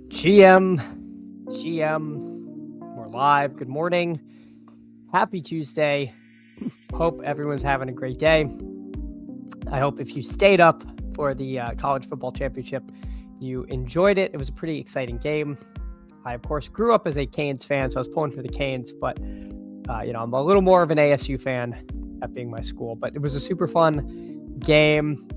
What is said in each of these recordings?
GM, we're live. Good morning. Happy Tuesday. Hope everyone's having a great day. I hope if you stayed up for the college football championship, you enjoyed it. It was a pretty exciting game. I, of course, grew up as a Canes fan, so I was pulling for the Canes, but, I'm a little more of an ASU fan, that being my school. But it was a super fun game.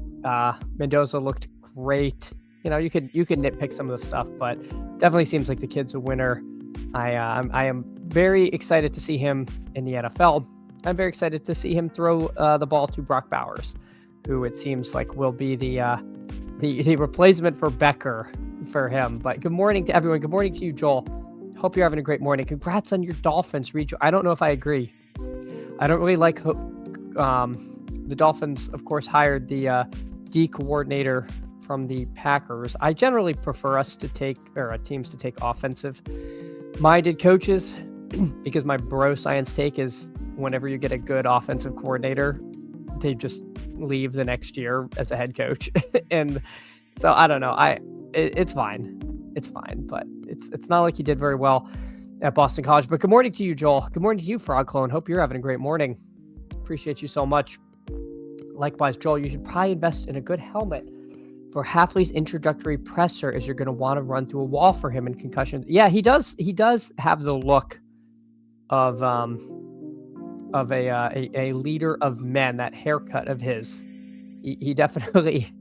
Mendoza looked great. You could nitpick some of the stuff, but definitely seems like the kid's a winner. I am very excited to see him in the NFL. I'm very excited to see him throw the ball to Brock Bowers, who it seems like will be the replacement for Becker for him. But good morning to everyone. Good morning to you, Joel. Hope you're having a great morning. Congrats on your Dolphins, Rejo. I don't know if I agree. I don't really like the Dolphins, of course, hired the D coordinator from the Packers. I generally prefer teams to take offensive-minded coaches because my bro science take is whenever you get a good offensive coordinator, they just leave the next year as a head coach. And so I don't know. It's fine. It's fine, but it's not like he did very well at Boston College. But good morning to you, Joel. Good morning to you, Frog Clone. Hope you're having a great morning. Appreciate you so much. Likewise, Joel, you should probably invest in a good helmet for Hafley's introductory presser, as you're going to want to run through a wall for him in concussion. Yeah, he does have the look of a leader of men. That haircut of his, he definitely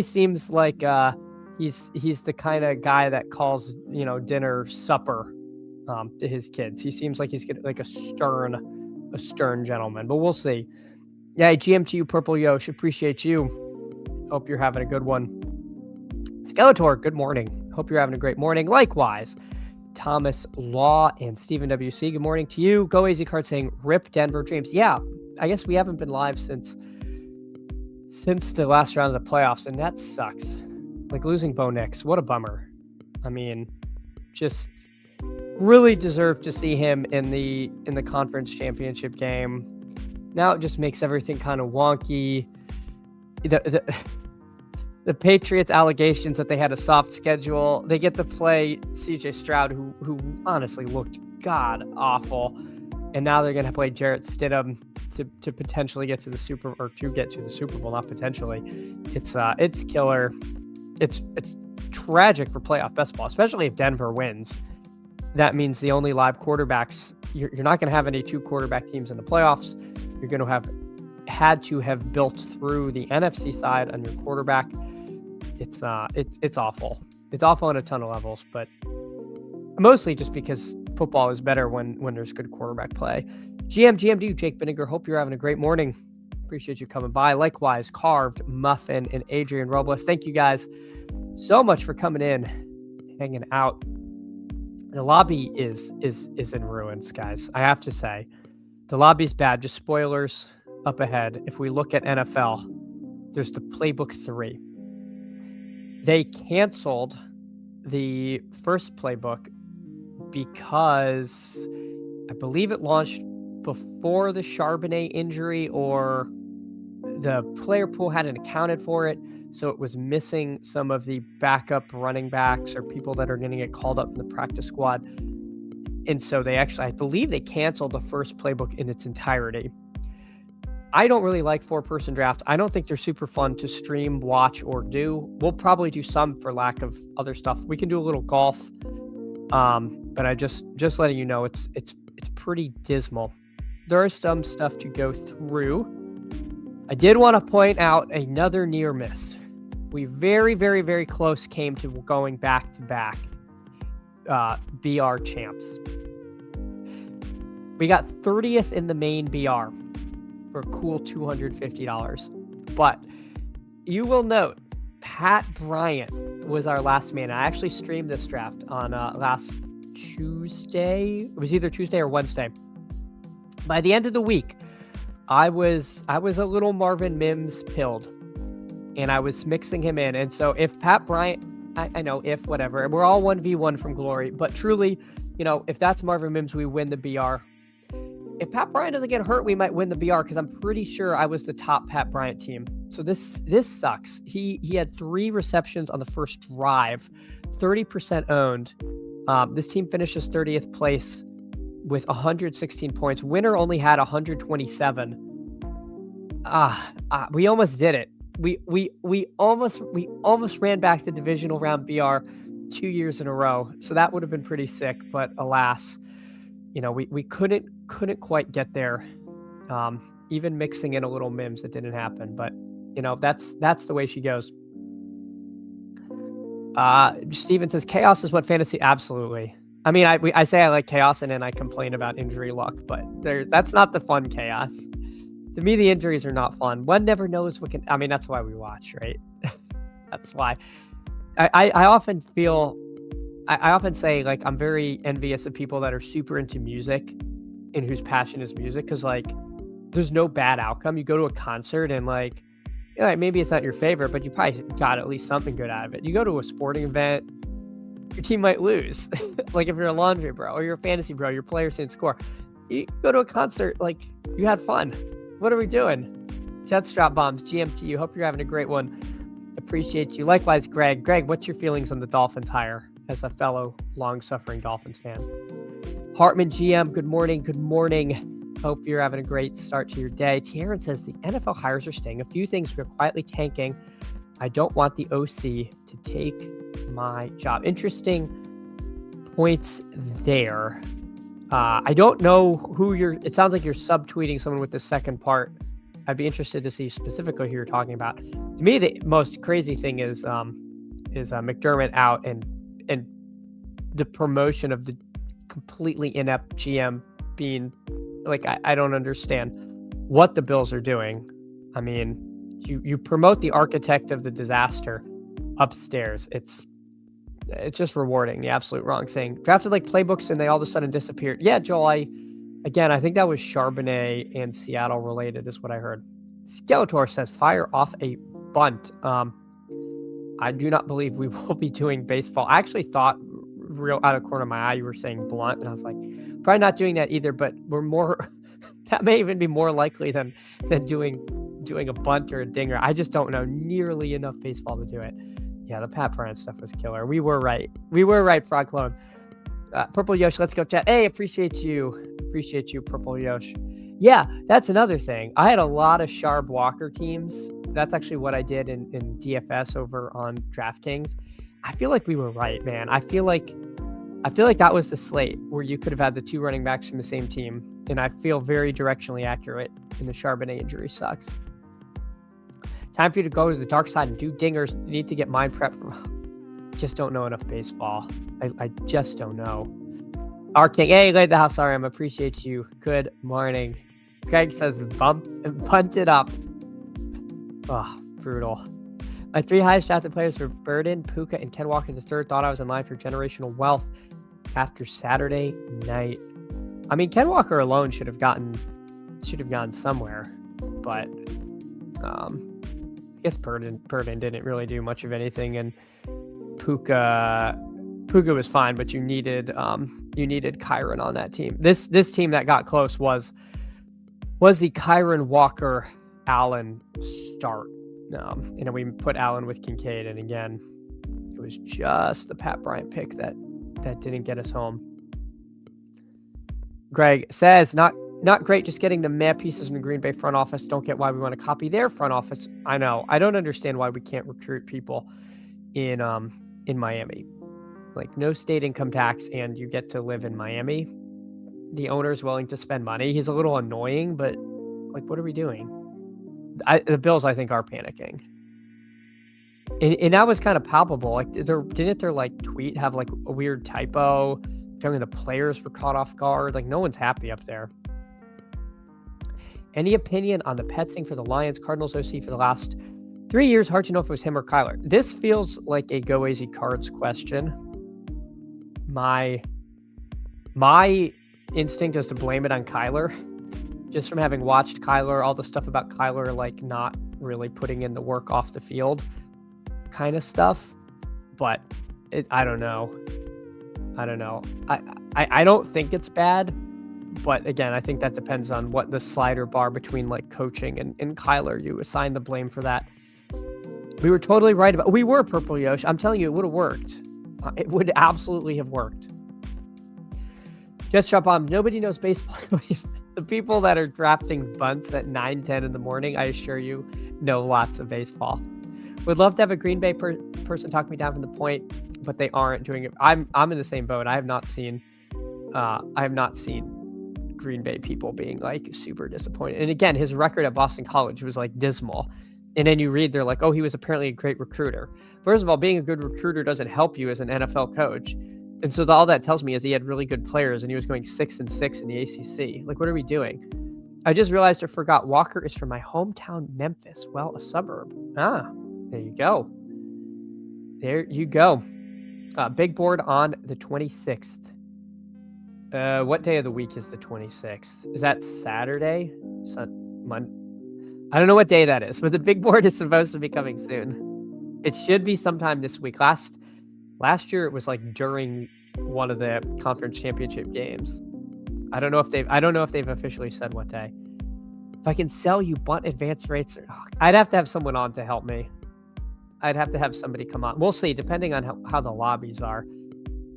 seems like he's the kind of guy that calls dinner supper to his kids. He seems like he's like a stern gentleman, but we'll see. Yeah, GM to you, Purple Yosh. Appreciate you. Hope you're having a good one. Skeletor, good morning. Hope you're having a great morning. Likewise, Thomas Law and Stephen WC, good morning to you. Go AZ Card saying, rip Denver Dreams. Yeah, I guess we haven't been live since the last round of the playoffs, and that sucks. Like losing Bo Nix, what a bummer. I mean, just really deserved to see him in the conference championship game. Now it just makes everything kind of wonky. The Patriots allegations that they had a soft schedule. They get to play CJ Stroud, who honestly looked god awful, and now they're going to play Jarrett Stidham to potentially get to the Super Bowl. Not potentially. It's killer. It's tragic for playoff best ball, especially if Denver wins. That means the only live quarterbacks. You're not going to have any two quarterback teams in the playoffs. You're going to had to have built through the NFC side on your quarterback. It's awful. It's awful on a ton of levels, but mostly just because football is better when there's good quarterback play. GMD, Jake Binniger, hope you're having a great morning. Appreciate you coming by. Likewise, Carved, Muffin, and Adrian Robles. Thank you guys so much for coming in, hanging out. The lobby is in ruins, guys. I have to say, the lobby's bad. Just spoilers up ahead. If we look at NFL, there's the Playbook 3. They canceled the first Playbook because I believe it launched before the Charbonnet injury, or the player pool hadn't accounted for it, so it was missing some of the backup running backs or people that are going to get called up in the practice squad. And so I believe they canceled the first Playbook in its entirety. I don't really like 4-person drafts. I don't think they're super fun to stream, watch, or do. We'll probably do some for lack of other stuff. We can do a little golf, but I just letting you know, it's pretty dismal. There is some stuff to go through. I did want to point out another near miss. We very, very, very close came to going back to back BR champs. We got 30th in the main BR. For a cool $250. But you will note, Pat Bryant was our last man. I actually streamed this draft on last Tuesday. It was either Tuesday or Wednesday. By the end of the week, I was a little Marvin Mims pilled, and I was mixing him in. And so if Pat Bryant, I know if whatever, we're all 1v1 from glory, but truly, if that's Marvin Mims, we win the BR. If Pat Bryant doesn't get hurt, we might win the BR, because I'm pretty sure I was the top Pat Bryant team So this sucks. He had 3 receptions on the first drive, 30% owned. This team finishes 30th place with 116 points. Winner only had 127. We almost did it. We almost ran back the divisional round BR 2 years in a row. So that would have been pretty sick, but alas, we couldn't quite get there. Even mixing in a little Mims, it didn't happen, but that's the way she goes. Steven says chaos is what fantasy. Absolutely. I mean, I say I like chaos and then I complain about injury luck, but that's not the fun chaos. To me, the injuries are not fun. One never knows what can. I mean, that's why we watch, right? That's why. I often feel. I often say like I'm very envious of people that are super into music, and whose passion is music, because like there's no bad outcome. You go to a concert and like maybe it's not your favorite, but you probably got at least something good out of it. You go to a sporting event, your team might lose. Like if you're a laundry bro or you're a fantasy bro, your players didn't score. You go to a concert, like you had fun. What are we doing? Jets drop bombs, GMT. You hope you're having a great one. Appreciate you. Likewise, Greg. Greg, what's your feelings on the Dolphins hire as a fellow long-suffering Dolphins fan? Hartman GM, good morning. Good morning. Hope you're having a great start to your day. Taryn says the NFL hires are staying. A few things we're quietly tanking. I don't want the OC to take my job. Interesting points there. I don't know who it sounds like you're subtweeting someone with the second part. I'd be interested to see specifically who you're talking about. To me, the most crazy thing is McDermott out and the promotion of the completely inept GM being like, I don't understand what the Bills are doing. I mean, you promote the architect of the disaster upstairs. It's just rewarding. The absolute wrong thing. Drafted like playbooks and they all of a sudden disappeared. Yeah, Joel, I think that was Charbonnet and Seattle related is what I heard. Skeletor says fire off a bunt. I do not believe we will be doing baseball. I actually thought real out of the corner of my eye you were saying blunt, and I was like, probably not doing that either, but we're more that may even be more likely than doing a bunt or a dinger. I just don't know nearly enough baseball to do it. Yeah, the Pat Bryant stuff was killer. We were right. Frog Clone. Purple Yosh, let's go chat. Hey, appreciate you, Purple Yosh. Yeah, that's another thing. I had a lot of Sharp Walker teams. That's actually what I did in DFS over on DraftKings. I feel like we were right, man. I feel like that was the slate where you could have had the 2 running backs from the same team, and I feel very directionally accurate. And the Charbonnet injury sucks. Time for you to go to the dark side and do dingers. You need to get mind prep. Just don't know enough baseball. I just don't know. R King, hey, laid the house RM. Appreciate you. Good morning. Craig says punt it up. Oh, brutal. My 3 highest drafted players were Burden, Puka, and Ken Walker in the third. Thought I was in line for generational wealth after Saturday night. I mean, Ken Walker alone should have gone somewhere, but I guess Burden didn't really do much of anything, and Puka was fine, but you needed Kyron on that team. This team that got close was the Kyron Walker Allen start. And we put Allen with Kincaid, and again, it was just the Pat Bryant pick that didn't get us home. Greg says, not great, just getting the meh pieces in the Green Bay front office. Don't get why we want to copy their front office. I know. I don't understand why we can't recruit people in Miami. Like, no state income tax, and you get to live in Miami. The owner's willing to spend money. He's a little annoying, but like, what are we doing? The Bills, I think, are panicking. And that was kind of palpable. Like, didn't their like tweet have like a weird typo? Apparently the players were caught off guard. Like, no one's happy up there. Any opinion on the Petsing for the Lions, Cardinals OC for the last 3 years? Hard to know if it was him or Kyler. This feels like a Go Easy Cards question. My instinct is to blame it on Kyler. Just from having watched Kyler, all the stuff about Kyler, like not really putting in the work off the field kind of stuff. But I don't know. I don't think it's bad, But again, I think that depends on what the slider bar between like coaching and Kyler, you assign the blame for that. We were totally right about, we were Purple Yosh. I'm telling you, it would have worked. It would absolutely have worked. Just jump on. Nobody knows baseball. The people that are drafting bunts at 9-10 in the morning, I assure you, know lots of baseball. Would love to have a Green Bay person talk me down from the point, but they aren't doing it. I'm in the same boat. I have not seen Green Bay people being like super disappointed. And again, his record at Boston College was like dismal. And then you read, they're like, oh, he was apparently a great recruiter. First of all, being a good recruiter doesn't help you as an NFL coach. And so all that tells me is he had really good players and he was going 6-6 in the ACC. Like, what are we doing? I just realized I forgot Walker is from my hometown, Memphis. Well, a suburb. Ah, there you go. There you go. Big board on the 26th. What day of the week is the 26th? Is that Saturday? Monday? I don't know what day that is, but the big board is supposed to be coming soon. It should be sometime this week. Last year it was like during one of the conference championship games. I don't know if they've officially said what day. If I can sell you bunt advance rates, I'd have to have someone on to help me. I'd have to have somebody come on. We'll see, depending on how the lobbies are.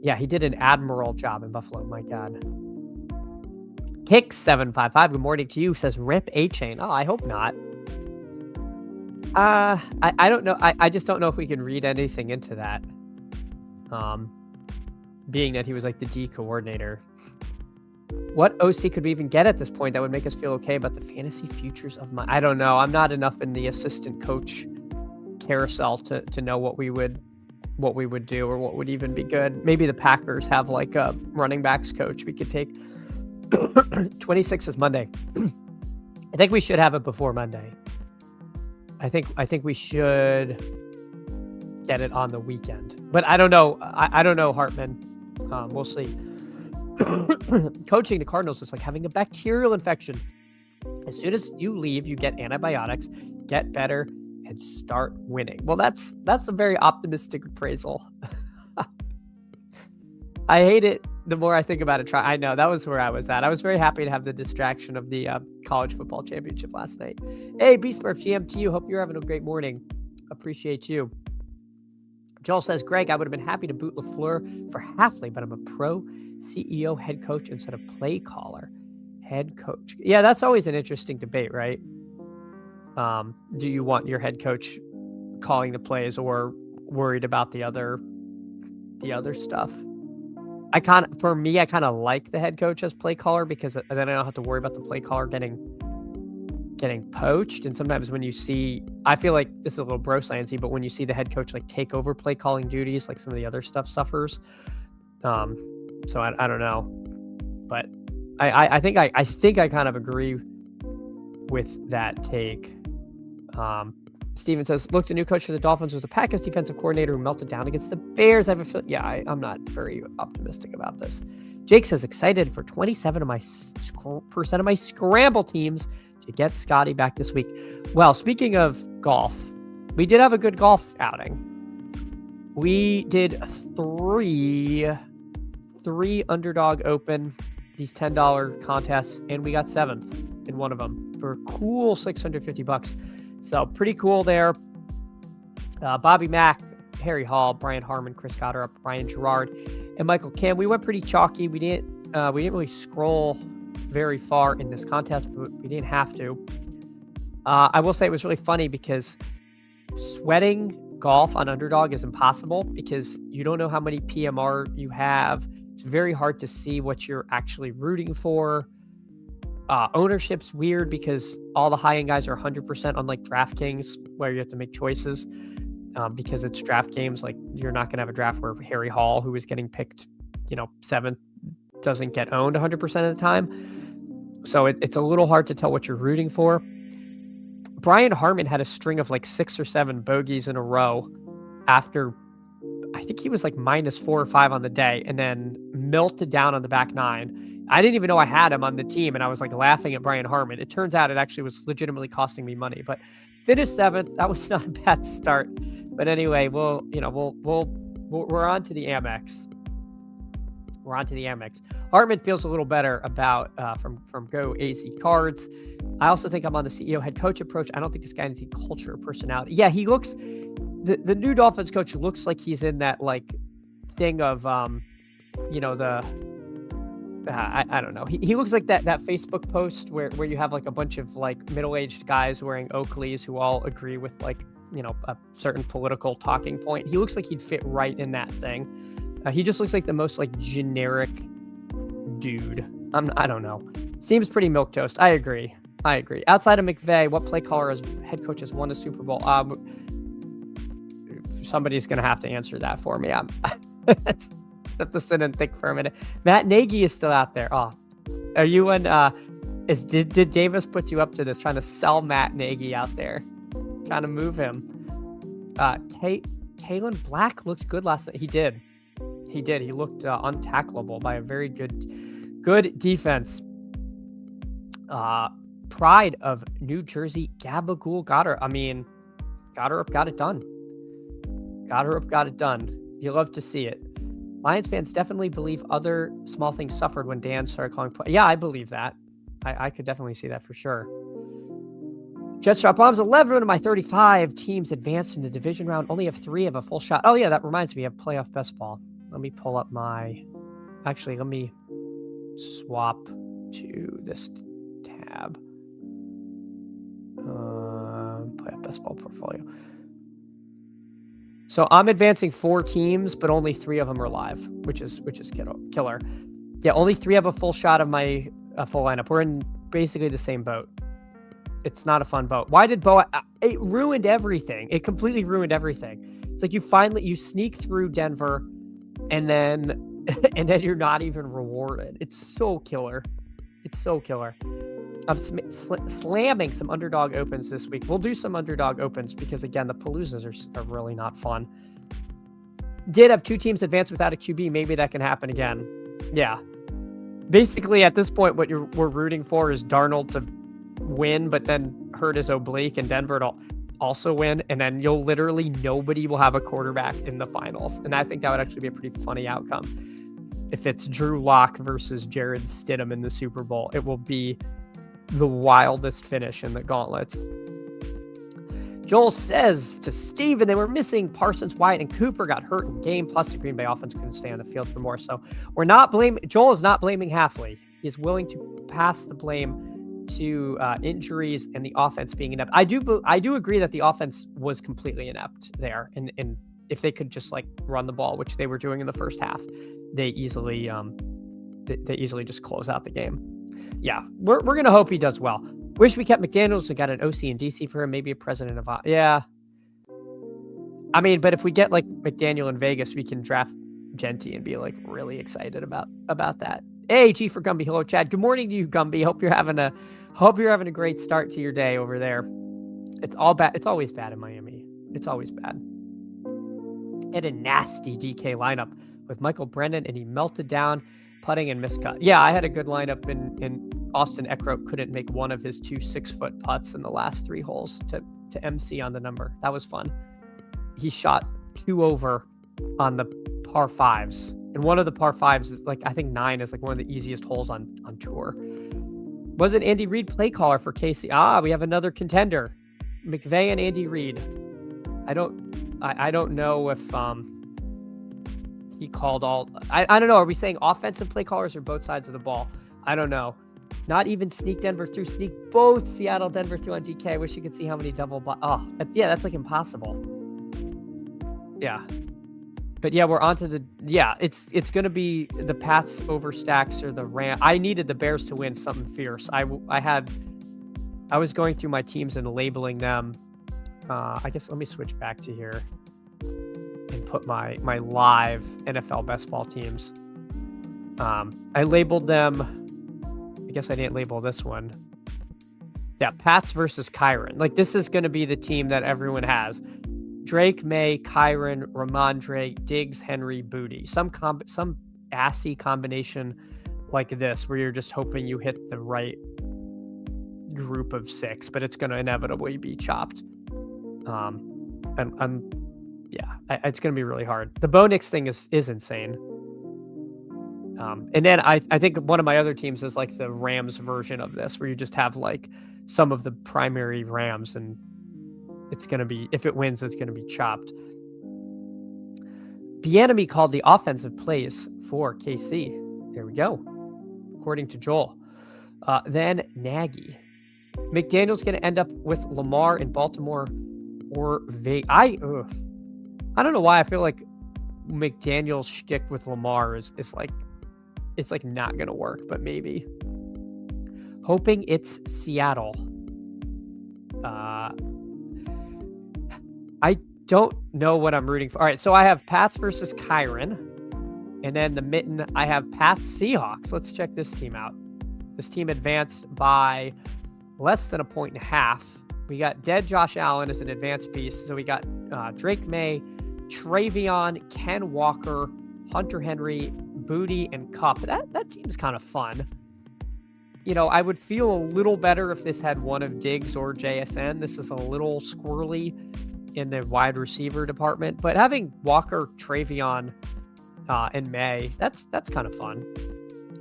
Yeah, he did an admirable job in Buffalo. My God. Kick 755. Good morning to you. Says rip A-Chain. Oh, I hope not. I don't know. I just don't know if we can read anything into that. Being that he was like the D coordinator. What OC could we even get at this point that would make us feel okay about the fantasy futures of my? I don't know. I'm not enough in the assistant coach carousel to know what we would do or what would even be good. Maybe the Packers have like a running backs coach we could take. 26 is Monday. I think we should have it before Monday. I think we should get it on the weekend, but I don't know. I don't know, Hartman. We'll see. Coaching the Cardinals is like having a bacterial infection. As soon as you leave, you get antibiotics, get better, and start winning. Well, that's a very optimistic appraisal. I hate it the more I think about it. I know that was where I was at. I was very happy to have the distraction of the college football championship last night. Hey, Beastmurph, GM to you. Hope you're having a great morning. Appreciate you. Joel says, Greg, I would have been happy to boot LaFleur for Halfley, but I'm a pro CEO head coach instead of play caller head coach. Yeah, that's always an interesting debate, right? Do you want your head coach calling the plays or worried about the other stuff? I kind of like the head coach as play caller because then I don't have to worry about the play caller getting poached. And sometimes when you see, I feel like this is a little bro science-y, but when you see the head coach like take over play calling duties, like some of the other stuff suffers. So I don't know, but I think I kind of agree with that take. Steven says, look, the new coach for the Dolphins was the Packers defensive coordinator who melted down against the Bears. I'm not very optimistic about this. Jake says, excited for 27% of my scramble teams to get Scotty back this week. Well, speaking of golf, we did have a good golf outing. We did three Underdog Open, these $10 contests, and we got 7th in one of them for a cool $650. So pretty cool there. Bobby Mack, Harry Hall, Brian Harmon, Chris Cotterup, Ryan Gerard, and Michael Kim. We went pretty chalky. We didn't really scroll very far in this contest, but we didn't have to. I will say it was really funny because sweating golf on Underdog is impossible because you don't know how many PMR you have. It's very hard to see what you're actually rooting for. Ownership's weird because all the high-end guys are 100%, unlike DraftKings, where you have to make choices because it's draft games. Like, you're not going to have a draft where Harry Hall, who is getting picked, 7th, doesn't get owned 100% of the time. So it's a little hard to tell what you're rooting for. Brian Harmon had a string of like 6 or 7 bogeys in a row after, I think he was like -4 or 5 on the day, and then melted down on the back 9. I didn't even know I had him on the team, and I was like laughing at Brian Harmon. It turns out it actually was legitimately costing me money, but finished 7th. That was not a bad start. But anyway, we're on to the Amex. We're on to the Amex. Hartman feels a little better about from Go AZ Cards. I also think I'm on the CEO head coach approach. I don't think this guy needs culture or personality. Yeah, he looks, the new Dolphins coach looks like he's in that like thing of, you know, I don't know. He looks like that Facebook post where you have like a bunch of like middle-aged guys wearing Oakleys who all agree with like, you know, a certain political talking point. He looks like he'd fit right in that thing. He just looks like the most like generic dude. I don't know. Seems pretty milquetoast. I agree. Outside of McVay, what play caller as head coach has won a Super Bowl? Somebody's gonna have to answer that for me. I'm have to sit and think for a minute. Matt Nagy is still out there. Oh, are you in? Did Davis put you up to this? Trying to sell Matt Nagy out there, trying to move him. Kalen Black looked good last night. He did. He looked untackleable by a very good defense. Pride of New Jersey, Gabagool Goddard. I mean, Goddard got it done. You love to see it. Lions fans definitely believe other small things suffered when Dan started calling play. Yeah, I believe that. I could definitely see that for sure. Jets drop bombs. 11 of my 35 teams advanced in the division round. Only have 3 of a full shot. Oh, yeah, that reminds me of playoff best ball. Let me pull up my... Actually, let me swap to this tab. Playoff best ball portfolio. So I'm advancing 4 teams, but only 3 of them are live, which is killer. Yeah, only 3 have a full shot of my full lineup. We're in basically the same boat. It's not a fun boat. Why did Boa? It ruined everything. It completely ruined everything. It's like you sneak through Denver, and then you're not even rewarded. It's so killer. I'm slamming some Underdog opens this week. We'll do some Underdog opens because, again, the Paloozas are really not fun. Did have 2 teams advance without a QB. Maybe that can happen again. Yeah. Basically, at this point, what we're rooting for is Darnold to win, but then hurt his oblique, and Denver to also win, and then nobody will have a quarterback in the finals. And I think that would actually be a pretty funny outcome. If it's Drew Lock versus Jared Stidham in the Super Bowl, it will be the wildest finish in the gauntlets. Joel says to Steven, they were missing Parsons, Wyatt, and Cooper got hurt in game, plus the Green Bay offense couldn't stay on the field for more. So Joel is not blaming Halfley. He is willing to pass the blame to injuries and the offense being inept. I do agree that the offense was completely inept there, and if they could just like run the ball, which they were doing in the first half, they easily just close out the game. Yeah, we're gonna hope he does well. Wish we kept McDaniels and got an OC in DC for him, maybe a president of... Yeah. I mean, but if we get like McDaniel in Vegas, we can draft Genty and be like really excited about that. Hey, G for Gumby. Hello, Chad. Good morning to you, Gumby. Hope you're having a great start to your day over there. It's all bad. It's always bad in Miami. It's always bad. Had a nasty DK lineup with Michael Brennan, and he melted down, putting and miscut. Yeah, I had a good lineup, and Austin Eckroat couldn't make one of his 2 6-foot putts in the last 3 holes to MC on the number. That was fun. He shot 2 over on the par 5s. And one of the par 5s is like, I think 9 is like one of the easiest holes on tour. Was it Andy Reid play caller for Casey? We have another contender. McVay and Andy Reid. I don't know if he called all... I don't know. Are we saying offensive play callers or both sides of the ball? I don't know. Not even sneak Denver through. Sneak both Seattle, Denver through on DK. I wish you could see how many double... that's like impossible. Yeah. But yeah, we're on to the... Yeah, it's going to be the Pats over Stacks or the Rams. I needed the Bears to win something fierce. I was going through my teams and labeling them. I guess let me switch back to here and put my live NFL best ball teams. I labeled them... I guess I didn't label this one. Yeah, Pats versus Kyron. Like, this is going to be the team that everyone has. Drake, May, Kyron, Ramondre, Diggs, Henry, Booty. Some assy combination like this, where you're just hoping you hit the right group of 6, but it's going to inevitably be chopped. It's going to be really hard. The Bo Nix thing is insane. And then I think one of my other teams is like the Rams version of this, where you just have like some of the primary Rams, and it's going to be, if it wins, it's going to be chopped. Bieniemy called the offensive plays for KC. There we go, according to Joel. Then Nagy. McDaniel's going to end up with Lamar in Baltimore or Vegas. I don't know why I feel like McDaniel's shtick with Lamar is like, it's like not going to work, but maybe. Hoping it's Seattle. I don't know what I'm rooting for. All right, so I have Pats versus Kyron. And then the mitten, I have Pats Seahawks. Let's check this team out. This team advanced by less than 1.5 points. We got dead Josh Allen as an advanced piece. So we got Drake May, Travion, Ken Walker, Hunter Henry, Booty, and Cup. That team's kind of fun. You know, I would feel a little better if this had one of Diggs or JSN. This is a little squirrely in the wide receiver department, but having Walker, Travion, and May, that's kind of fun.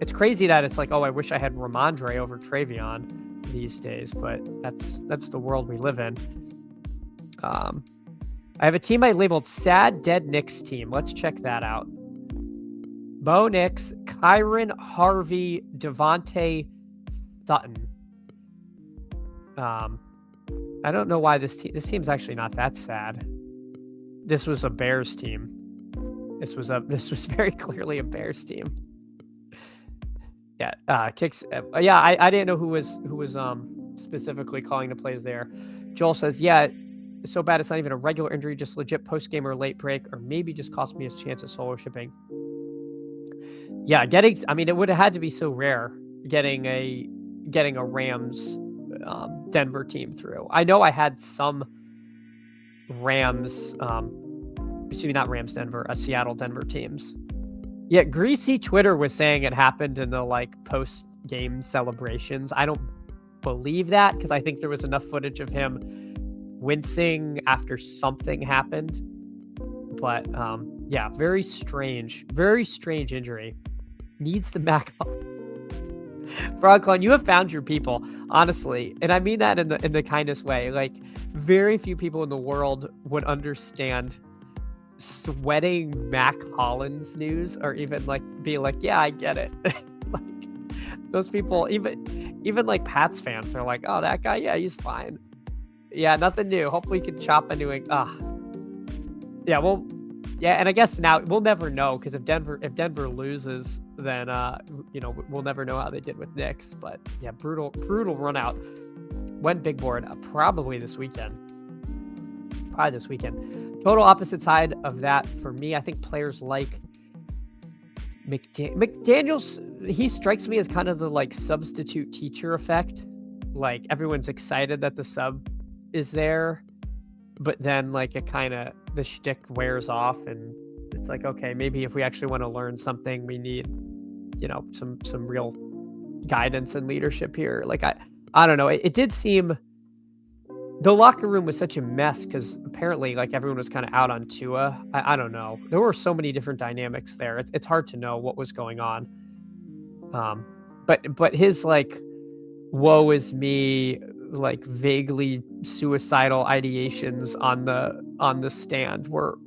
It's crazy that it's like, oh, I wish I had Ramondre over Travion these days, but that's the world we live in. I have a team I labeled Sad Dead Knicks Team. Let's check that out. Bo Nix, Kyron Harvey, Devontae Sutton. I don't know why this team's actually not that sad. This was a Bears team. This was very clearly a Bears team. Yeah, kicks. Yeah, I didn't know who was specifically calling the plays there. Joel says, yeah, it's so bad it's not even a regular injury, just legit post game or late break, or maybe just cost me his chance at solo shipping. Yeah, I mean, it would have had to be so rare getting a Rams Denver team through. I know I had some Rams, excuse me, not Rams Denver, Seattle Denver teams. Yeah, Greasy Twitter was saying it happened in the like post game celebrations. I don't believe that, because I think there was enough footage of him wincing after something happened. But yeah, very strange injury. Needs the Mac. Frogclaw, you have found your people, honestly, and I mean that in the kindest way. Like, very few people in the world would understand sweating Mac Hollins news, or even like be like, yeah, I get it. Like, those people, even like Pats fans are like, oh, that guy, yeah, he's fine. Yeah, nothing new. Hopefully, he can chop a new. Yeah, well, yeah, and I guess now we'll never know, because if Denver loses, then you know, we'll never know how they did with Knicks. But yeah, brutal run out. Went big board probably this weekend. Total opposite side of that for me. I think players like McDaniels, he strikes me as kind of the like substitute teacher effect. Like, everyone's excited that the sub is there, but then like it kind of, the shtick wears off, and it's like, okay, maybe if we actually want to learn something, we need, you know, some real guidance and leadership here. Like, I don't know. It did seem the locker room was such a mess, because apparently like everyone was kind of out on Tua. I don't know. There were so many different dynamics there. It's hard to know what was going on. But his like, woe is me, like vaguely suicidal ideations on the stand were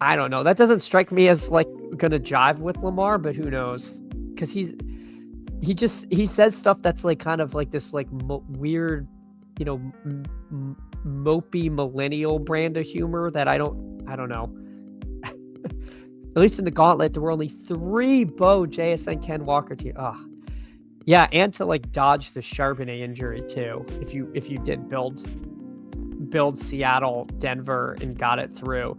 I don't know. That doesn't strike me as like gonna jive with Lamar, but who knows? Because he says stuff that's like kind of like this like weird, you know, mopey millennial brand of humor that I don't know. At least in the gauntlet, there were only 3 Bo, JSN, Ken Walker teams. Yeah, and to like dodge the Charbonnet injury too. If you did build Seattle, Denver, and got it through,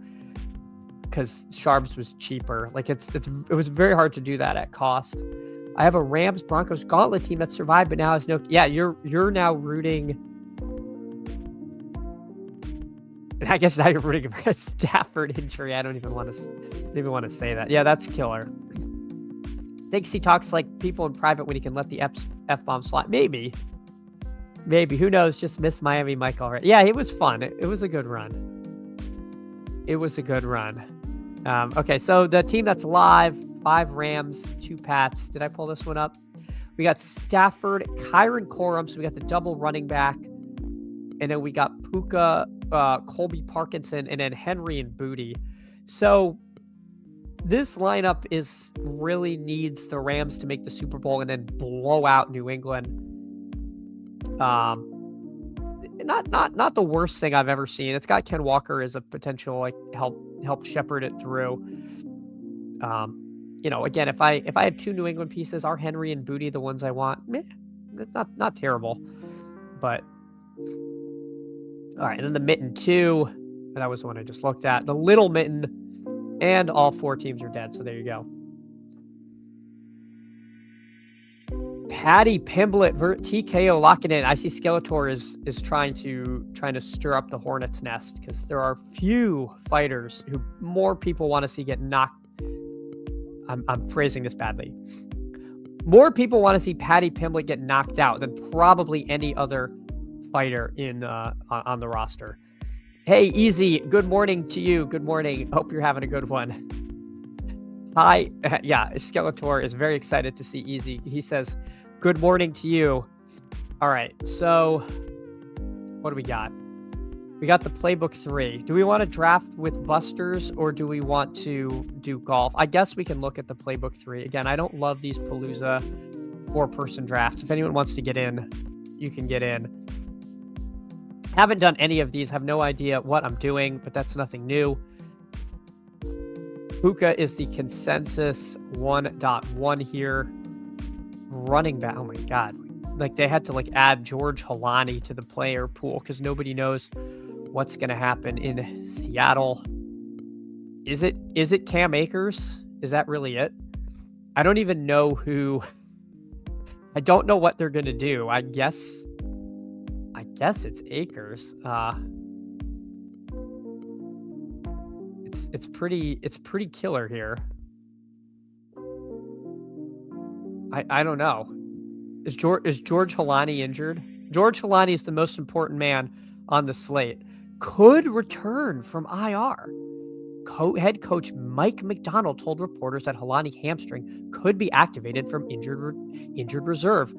because Sharps was cheaper. Like, it was very hard to do that at cost. I have a Rams Broncos gauntlet team that survived, but now has no. Yeah, you're now rooting. I guess now you're rooting for a Stafford injury. I don't even want to say that. Yeah, that's killer. Thinks he talks like people in private when he can let the F-bomb slide. Maybe. Who knows? Just missed Miami Mike already. Yeah, it was fun. It was a good run. Okay, so the team that's live 5 Rams, 2 Pats. Did I pull this one up? We got Stafford, Kyron Corum. So we got the double running back. And then we got Puka, Colby Parkinson, and then Henry and Booty. So this lineup really needs the Rams to make the Super Bowl and then blow out New England. Not the worst thing I've ever seen. It's got Ken Walker as a potential help shepherd it through. Again, if I had 2 New England pieces, are Henry and Booty the ones I want? It's not terrible. But all right, and then the mitten 2, that was the one I just looked at. The little mitten, and all 4 teams are dead. So there you go. Patty Pimblett, TKO locking in. I see Skeletor is trying to stir up the hornet's nest because there are few fighters who more people want to see get knocked. I'm phrasing this badly. More people want to see Patty Pimblett get knocked out than probably any other fighter on the roster. Hey, Easy. Good morning to you. Good morning. Hope you're having a good one. Hi. Yeah, Skeletor is very excited to see Easy. He says, good morning to you. All right, so what do we got? We got the Playbook 3. Do we want to draft with Busters or do we want to do golf? I guess we can look at the Playbook 3. Again, I don't love these Palooza 4-person drafts. If anyone wants to get in, you can get in. Haven't done any of these. Have no idea what I'm doing, but that's nothing new. Puka is the consensus 1.1 here. Running back. Oh my God. Like they had to add George Holani to the player pool because nobody knows what's going to happen in Seattle. Is it Cam Akers? Is that really it? I don't even know who. I don't know what they're going to do. I guess it's Akers. It's pretty killer here. I don't know. Is George Holani injured? George Holani is the most important man on the slate. Could return from IR. Head coach Mike McDonald told reporters that Holani hamstring could be activated from injured reserve.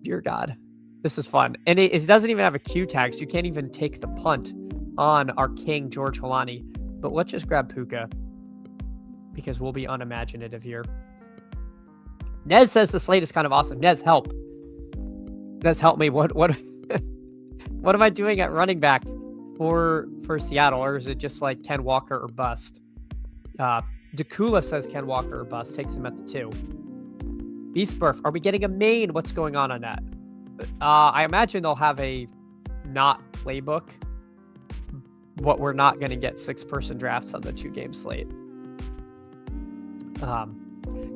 Dear God, this is fun. And it doesn't even have a Q tag, so you can't even take the punt on our king, George Holani. But let's just grab Puka because we'll be unimaginative here. Nez says the slate is kind of awesome. Nez, help. Nez, help me. What am I doing at running back for Seattle? Or is it just like Ken Walker or bust? Decula says Ken Walker or bust. Takes him at the 2. Beast Burf, are we getting a main? What's going on that? I imagine they'll have a not playbook, but we're not going to get 6-person drafts on the 2-game slate.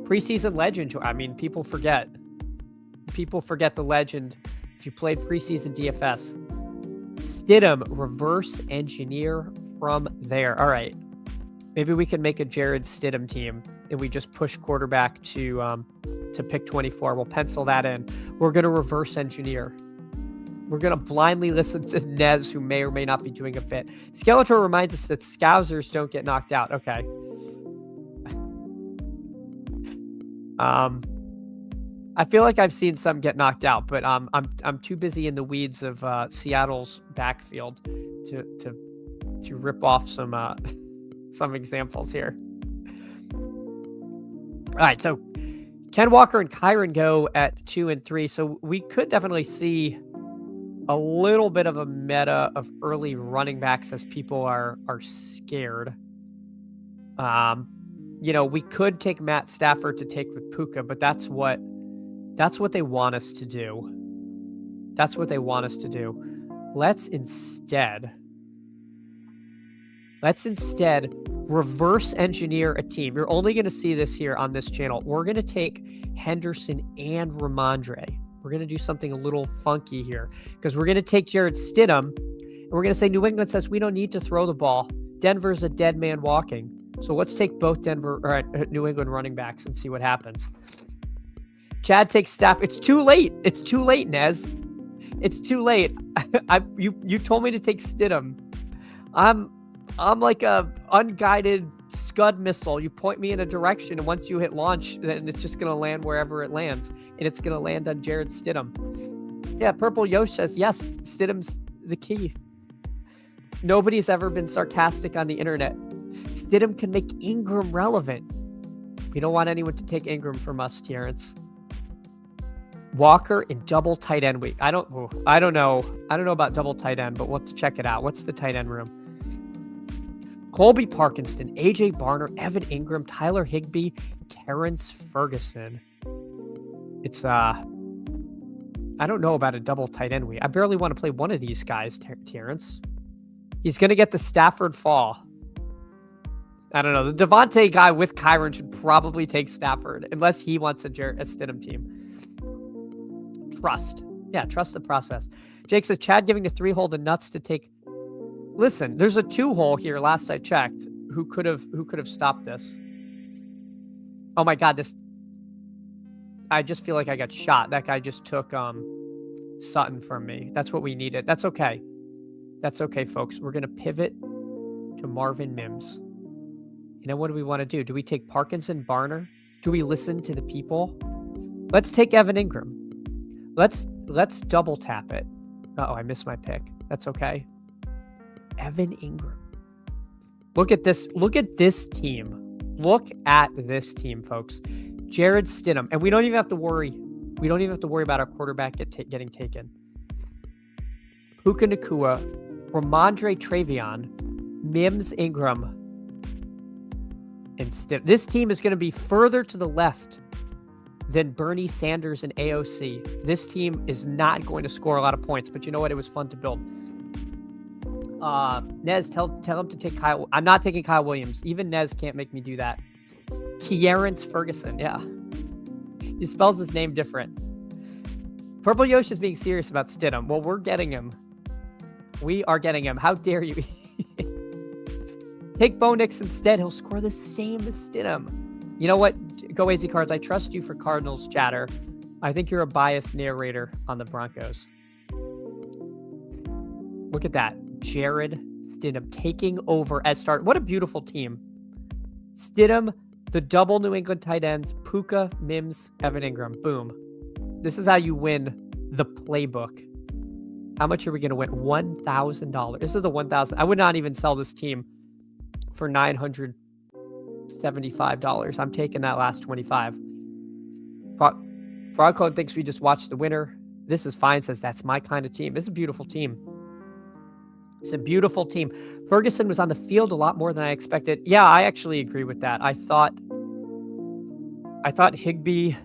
Preseason legend. I mean, people forget the legend. If you played preseason DFS, Stidham reverse engineer from there. All right, maybe we can make a Jared Stidham team and we just push quarterback to pick 24. We'll pencil that in. We're gonna reverse engineer. We're gonna blindly listen to Nez, who may or may not be doing a fit. Skeletor reminds us that Scousers don't get knocked out. Okay. I feel like I've seen some get knocked out, but I'm too busy in the weeds of Seattle's backfield to rip off some examples here. All right, so Ken Walker and Kyron go at 2 and 3, so we could definitely see a little bit of a meta of early running backs as people are scared. We could take Matt Stafford to take with Puka, but that's what they want us to do. That's what they want us to do. Let's instead reverse engineer a team. You're only going to see this here on this channel. We're going to take Henderson and Ramondre. We're going to do something a little funky here because we're going to take Jared Stidham and we're going to say New England says we don't need to throw the ball. Denver's a dead man walking. So let's take both New England running backs and see what happens. Chad takes Staff. It's too late. It's too late, Nez. It's too late. You told me to take Stidham. I'm like a unguided Scud missile. You point me in a direction, and once you hit launch, then it's just going to land wherever it lands, and it's going to land on Jared Stidham. Yeah, Purple Yosh says, yes, Stidham's the key. Nobody's ever been sarcastic on the internet. Stidham can make Ingram relevant. We don't want anyone to take Ingram from us, Terrence. Walker in double tight end week. I don't know. I don't know about double tight end, but we'll have to check it out. What's the tight end room? Colby Parkinson, AJ Barner, Evan Ingram, Tyler Higbee, Terrence Ferguson. It's I don't know about a double tight end week. I barely want to play one of these guys, Terrence. He's going to get the Stafford fall. I don't know. The Devontae guy with Kyron should probably take Stafford, unless he wants a Stidham team. Trust. Yeah, trust the process. Jake says, Chad giving the 3-hole the nuts to take. Listen, there's a 2-hole here last I checked. Who could have stopped this? Oh my God, this. I just feel like I got shot. That guy just took Sutton from me. That's what we needed. That's okay. That's okay, folks. We're going to pivot to Marvin Mims. You know, what do we want to do? Do we take Parkinson, Barner? Do we listen to the people? Let's take Evan Ingram. Let's double tap it. Uh-oh, I missed my pick. That's okay. Evan Ingram. Look at this. Look at this team. Look at this team, folks. Jared Stidham. And we don't even have to worry. We don't even have to worry about our quarterback getting taken. Puka Nacua, Ramondre Trevion, Mims Ingram, and Stidham. This team is going to be further to the left than Bernie Sanders and AOC. This team is not going to score a lot of points, but you know what? It was fun to build. Nez, tell him to take Kyle. I'm not taking Kyle Williams. Even Nez can't make me do that. Terrence Ferguson. Yeah. He spells his name different. Purple Yosh is being serious about Stidham. Well, we're getting him. We are getting him. How dare you? Take Bo Nix instead. He'll score the same as Stidham. You know what? Go AZ Cards. I trust you for Cardinals chatter. I think you're a biased narrator on the Broncos. Look at that. Jared Stidham taking over as start. What a beautiful team. Stidham, the double New England tight ends, Puka, Mims, Evan Ingram. Boom. This is how you win the playbook. How much are we going to win? $1,000. This is the $1,000. I would not even sell this team for $975. I'm taking that last 25. Frogclone thinks we just watched the winner. This is fine. Says that's my kind of team. This is a beautiful team. It's a beautiful team. Ferguson was on the field a lot more than I expected. Yeah, I actually agree with that. I thought Higbee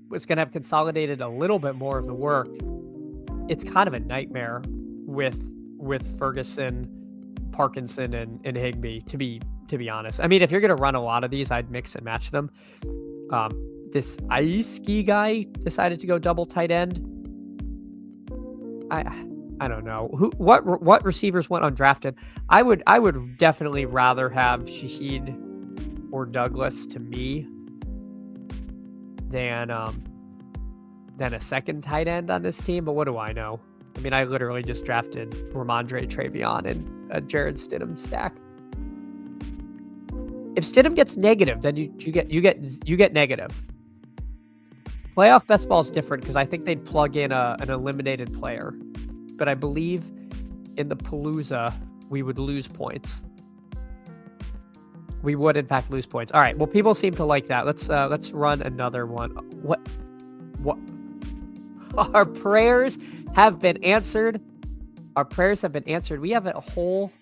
was going to have consolidated a little bit more of the work. It's kind of a nightmare with Ferguson, Parkinson, and Higbee, to be honest. I mean, if you're going to run a lot of these, I'd mix and match them. This ice ski guy decided to go double tight end. I don't know what receivers went undrafted. I would definitely rather have Shaheed or Douglas to me than a second tight end on this team. But what do I know? I mean, I literally just drafted Ramondre Trevion and a Jared Stidham stack. If Stidham gets negative, then you get negative. Playoff best ball is different because I think they'd plug in an eliminated player. But I believe in the Palooza, we would lose points. We would, in fact, lose points. All right. Well, people seem to like that. Let's run another one. What? Our prayers have been answered. Our prayers have been answered. We have a whole.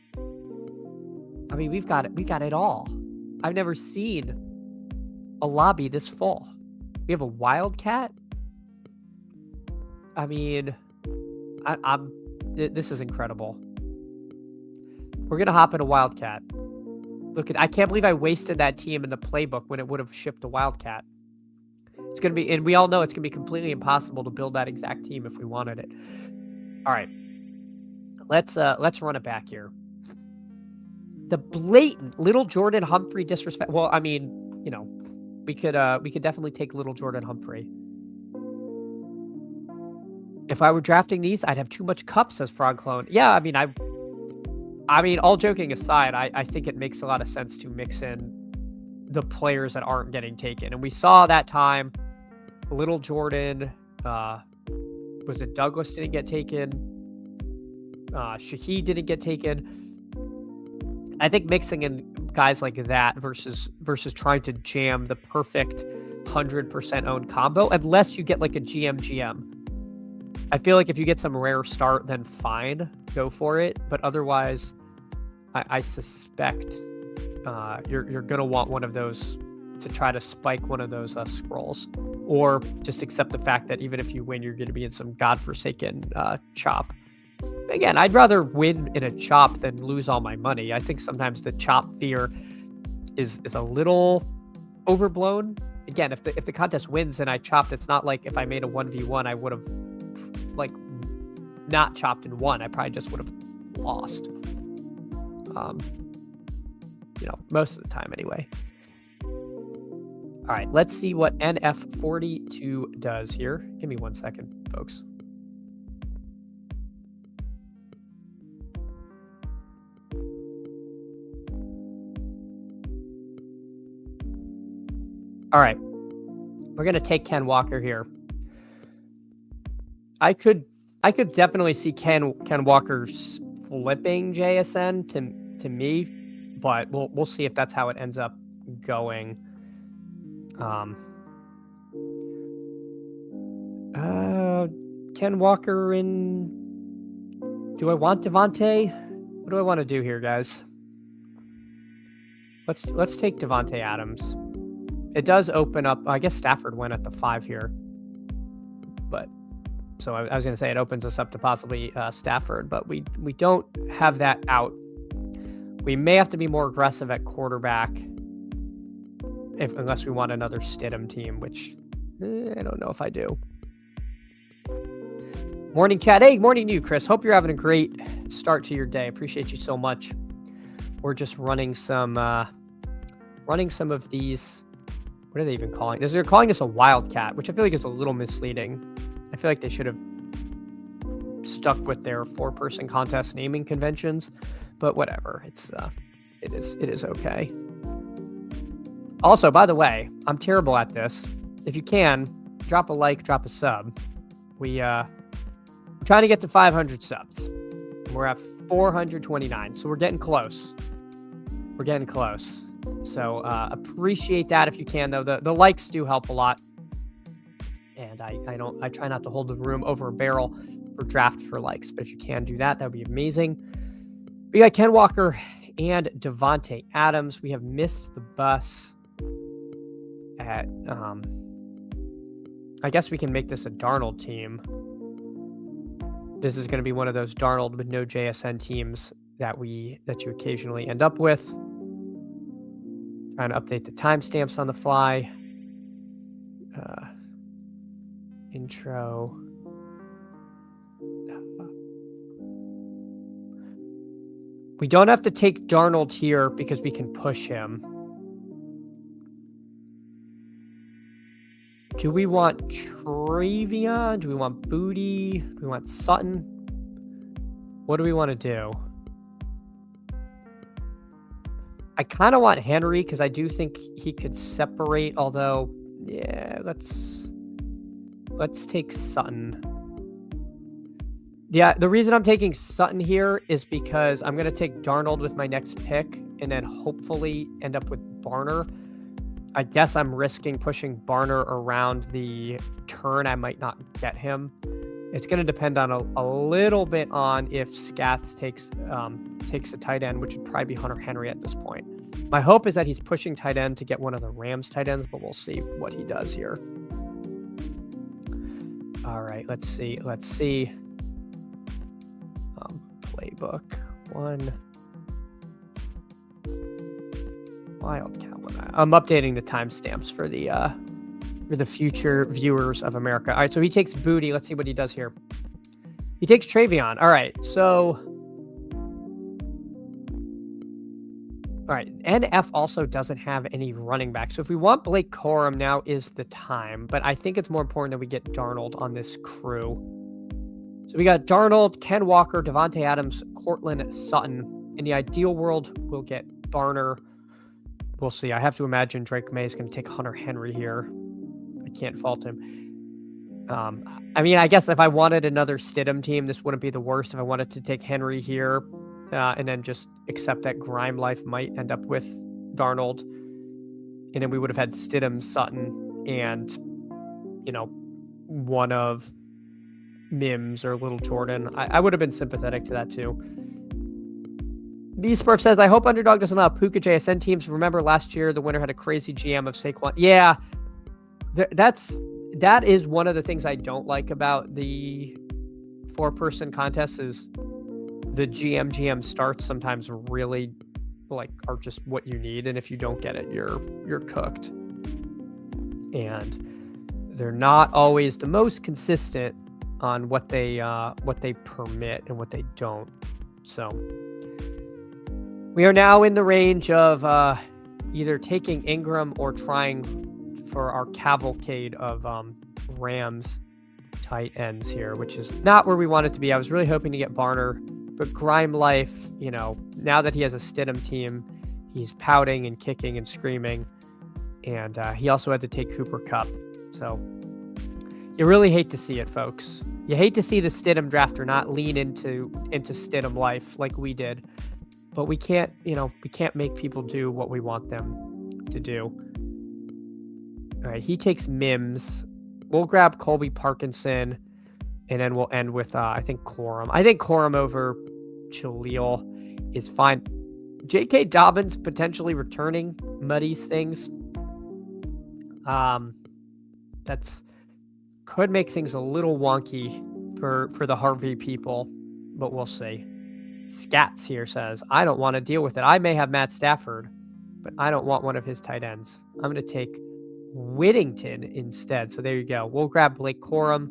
I mean, we've got it. We got it all. I've never seen a lobby this full. We have a Wildcat. I mean. This is incredible. We're going to hop in a Wildcat. I can't believe I wasted that team in the playbook when it would have shipped a Wildcat. It's going to be, and we all know it's going to be completely impossible to build that exact team if we wanted it. All right. Let's run it back here. The blatant little Jordan Humphrey disrespect. Well, I mean, you know, we could definitely take little Jordan Humphrey. If I were drafting these, I'd have too much cup, says Frog Clone. Yeah, I mean, I mean, all joking aside, I think it makes a lot of sense to mix in the players that aren't getting taken. And we saw that time, Little Jordan, was it Douglas didn't get taken? Shaheed didn't get taken. I think mixing in guys like that versus trying to jam the perfect 100% owned combo, unless you get like a GM. I feel like if you get some rare start, then fine, go for it. But otherwise, I suspect you're gonna want one of those to try to spike one of those scrolls, or just accept the fact that even if you win, you're gonna be in some godforsaken chop. Again, I'd rather win in a chop than lose all my money. I think sometimes the chop fear is a little overblown. Again, if the contest wins and I chopped, it's not like if I made a 1v1, I would have like not chopped and won. I probably just would have lost. Most of the time anyway. All right, let's see what NF42 does here. Give me 1 second, folks. All right, we're gonna take Ken Walker here. I could definitely see Ken Walker flipping JSN to me, but we'll see if that's how it ends up going. Ken Walker in. Do I want Devontae? What do I want to do here, guys? Let's take Devontae Adams. It does open up. I guess Stafford went at the 5 here, but so I was going to say it opens us up to possibly Stafford, but we don't have that out. We may have to be more aggressive at quarterback unless we want another Stidham team, which I don't know if I do. Morning, chat. Hey, morning to you, Chris. Hope you're having a great start to your day. Appreciate you so much. We're just running some of these. What are they even calling this? They're calling this a Wildcat, which I feel like is a little misleading. I feel like they should have stuck with their 4-person contest naming conventions, but whatever. It is okay. Also, by the way, I'm terrible at this. If you can, drop a like, drop a sub. We're trying to get to 500 subs. We're at 429, so we're getting close. We're getting close. So appreciate that if you can, though. The likes do help a lot. And I try not to hold the room over a barrel for draft for likes, but if you can do that, that would be amazing. We got Ken Walker and Devontae Adams. We have missed the bus at I guess we can make this a Darnold team. This is going to be one of those Darnold with no JSN teams that you occasionally end up with. Trying to update the timestamps on the fly. Intro. We don't have to take Darnold here because we can push him. Do we want Travion? Do we want Booty? Do we want Sutton? What do we want to do? I kind of want Henry because I do think he could separate, although, yeah, let's take Sutton. Yeah, the reason I'm taking Sutton here is because I'm going to take Darnold with my next pick and then hopefully end up with Barner. I guess I'm risking pushing Barner around the turn. I might not get him. It's going to depend on a little bit on if Scats takes a tight end, which would probably be Hunter Henry at this point. My hope is that he's pushing tight end to get one of the Rams tight ends, but we'll see what he does here. All right, let's see. Playbook 1. Wildcat. I'm updating the timestamps for the future viewers of America. All right, so he takes Booty. Let's see what he does here. He takes Travion. All right, so... All right, NF also doesn't have any running back. So if we want Blake Corum, now is the time. But I think it's more important that we get Darnold on this crew. So we got Darnold, Ken Walker, Devontae Adams, Cortland Sutton. In the ideal world, we'll get Barner. We'll see. I have to imagine Drake May is going to take Hunter Henry here. I can't fault him. I mean, I guess if I wanted another Stidham team, this wouldn't be the worst if I wanted to take Henry here and then just accept that Grime Life might end up with Darnold. And then we would have had Stidham, Sutton, and, you know, one of Mims or Little Jordan. I would have been sympathetic to that too. B-Smurf says, I hope Underdog doesn't allow Puka JSN teams. Remember last year, the winner had a crazy GM of Saquon. Yeah, that is one of the things I don't like about the 4-person contest is the GM starts sometimes really like are just what you need, and if you don't get it, you're cooked. And they're not always the most consistent on what they permit and what they don't. So we are now in the range of either taking Ingram or trying for our cavalcade of Rams tight ends here, which is not where we want it to be. I was really hoping to get Barner, but Grime Life, you know, now that he has a Stidham team, he's pouting and kicking and screaming, and he also had to take Cooper Kupp. So you really hate to see it, folks. You hate to see the Stidham drafter not lean into Stidham life like we did, but we can't make people do what we want them to do. All right, he takes Mims. We'll grab Colby Parkinson, and then we'll end with, I think, Corum. I think Corum over Chalil is fine. J.K. Dobbins potentially returning muddies things. That's could make things a little wonky for the Harvey people, but we'll see. Scats here says, I don't want to deal with it. I may have Matt Stafford, but I don't want one of his tight ends. I'm going to take Whittington instead. So there you go. We'll grab Blake Corum.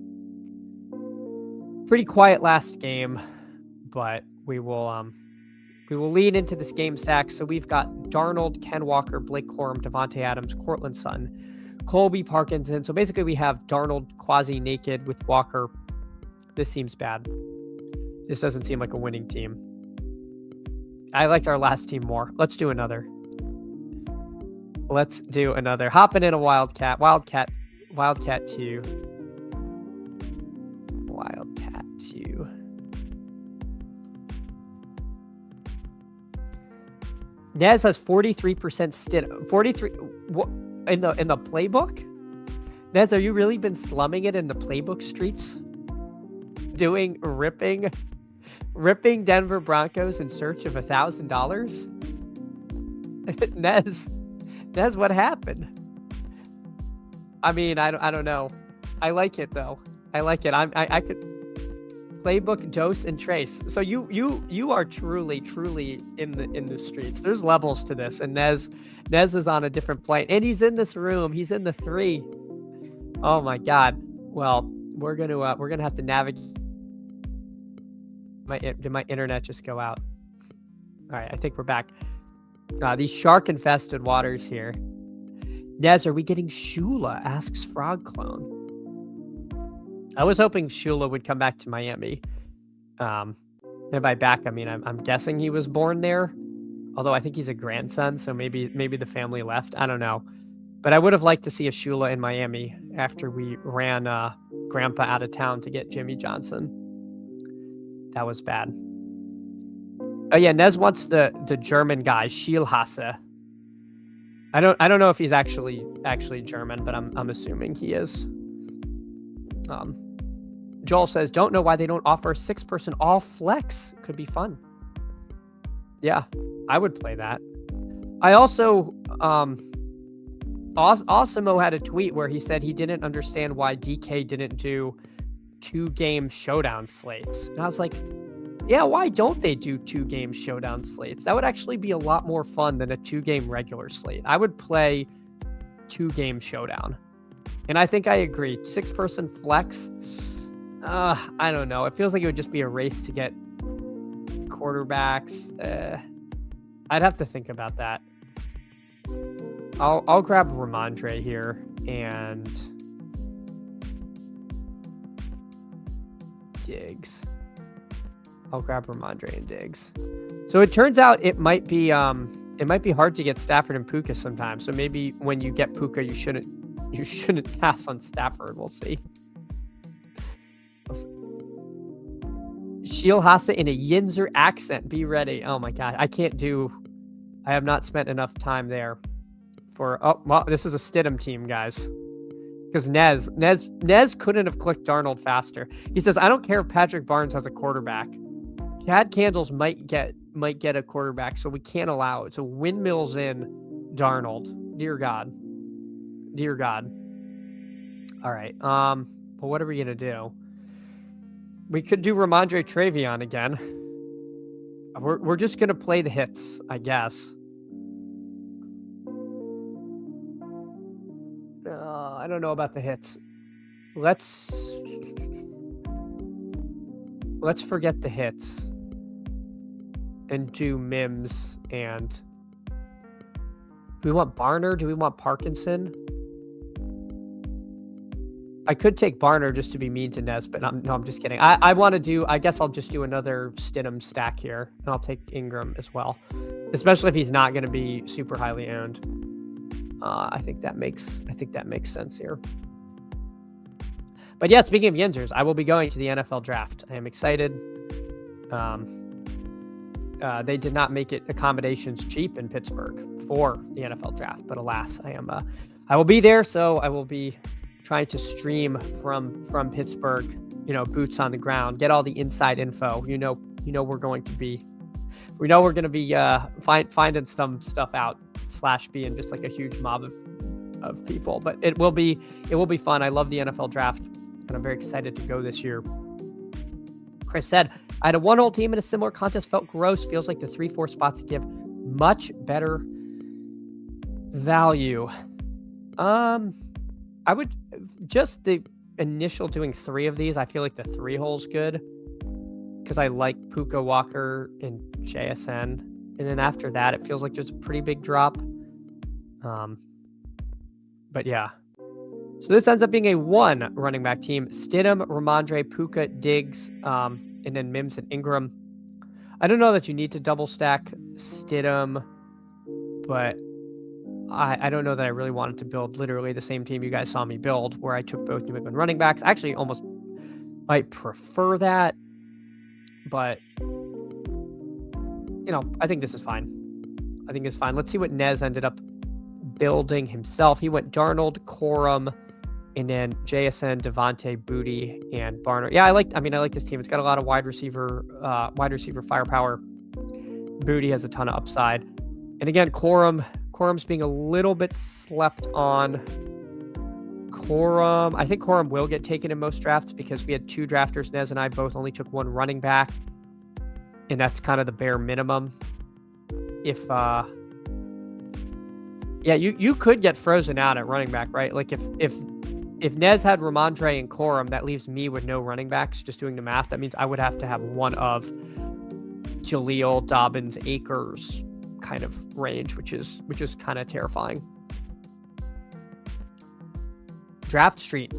Pretty quiet last game, but we will lean into this game stack. So we've got Darnold, Ken Walker, Blake Corum, Devontae Adams, Cortland Sutton, Colby Parkinson. So basically we have Darnold quasi naked with Walker. This seems bad. This doesn't seem like a winning team. I liked our last team more. Let's do another. Hopping in a Wildcat. Wildcat 2. Wildcat 2. Nez has 43% Stidham. 43 what in the playbook? Nez, are you really been slumming it in the playbook streets? Ripping Denver Broncos in search of $1,000? Nez, what happened? I mean, I don't know. I like it though. I like it. I could playbook, dose, and trace. So you are truly in the streets. There's levels to this, and Nez is on a different plane, and he's in this room. He's in the 3. Oh my God. Well, we're gonna have to navigate. Did my internet just go out? All right, I think we're back. These shark-infested waters here. Nez, are we getting Shula? Asks Frog Clone. I was hoping Shula would come back to Miami. And by back, I mean, I'm guessing he was born there. Although I think he's a grandson, so maybe the family left. I don't know. But I would have liked to see a Shula in Miami after we ran Grandpa out of town to get Jimmy Johnson. That was bad. Oh yeah, Nez wants the German guy, Schielhasse. I don't know if he's actually German, but I'm assuming he is. Joel says, don't know why they don't offer 6-person all flex. Could be fun. Yeah, I would play that. I also Osimo had a tweet where he said he didn't understand why DK didn't do 2-game showdown slates. And I was like, yeah, why don't they do 2-game showdown slates? That would actually be a lot more fun than a 2-game regular slate. I would play 2-game showdown. And I think I agree. 6-person flex, I don't know. It feels like it would just be a race to get quarterbacks. I'd have to think about that. I'll grab Ramondre here and Diggs. I'll grab Ramondre and Diggs. So it turns out it might be hard to get Stafford and Puka sometimes. So maybe when you get Puka, you shouldn't pass on Stafford. We'll see. Sheil Hassa in a Yinzer accent. Be ready. Oh my God. I have not spent enough time there well, this is a Stidham team, guys. Because Nez couldn't have clicked Darnold faster. He says, I don't care if Patrick Barnes has a quarterback. Chad Candles might get a quarterback, so we can't allow it. So windmills in Darnold. Dear God. All right. But what are we gonna do? We could do Ramondre Travion again. We're just gonna play the hits, I guess. I don't know about the hits. Let's forget the hits and do Mims. And do we want Barner? Do we want Parkinson? I could take Barner just to be mean to Nez, but I'm just kidding. I guess I'll just do another Stidham stack here, and I'll take Ingram as well, especially if he's not going to be super highly owned. I think that makes sense here. But yeah, speaking of Yinzers, I will be going to the NFL draft. I am excited. They did not make it accommodations cheap in Pittsburgh for the NFL draft, but alas, I will be there, so I will be trying to stream from Pittsburgh, boots on the ground, get all the inside info. We're going to be finding some stuff out / being just like a huge mob of people, but it will be fun. I love the NFL draft, and I'm very excited to go this year. Chris said, I had a one-hole team in a similar contest, felt gross. Feels like the 3-4 spots give much better value. I would just the initial doing 3 of these. I feel like the 3 hole's good because I like Puka, Walker, and JSN. And then after that, it feels like there's a pretty big drop. But yeah. So this ends up being a 1 running back team. Stidham, Ramondre, Puka, Diggs, and then Mims and Ingram. I don't know that you need to double stack Stidham, but I don't know that I really wanted to build literally the same team you guys saw me build, where I took both New England running backs. I actually almost might prefer that, but I think this is fine. I think it's fine. Let's see what Nez ended up building himself. He went Darnold, Corum, and then JSN, Devontae, Booty, and Barner. Yeah, I like this team. It's got a lot of wide receiver firepower. Booty has a ton of upside. And again, Corum's being a little bit slept on. I think Corum will get taken in most drafts because we had 2 drafters. Nez and I both only took 1 running back. And that's kind of the bare minimum. You could get frozen out at running back, right? Like if Nez had Ramondre and Corum, that leaves me with no running backs. Just doing the math, that means I would have to have one of Jaleel, Dobbins, Akers kind of range, which is kind of terrifying. Draft stream.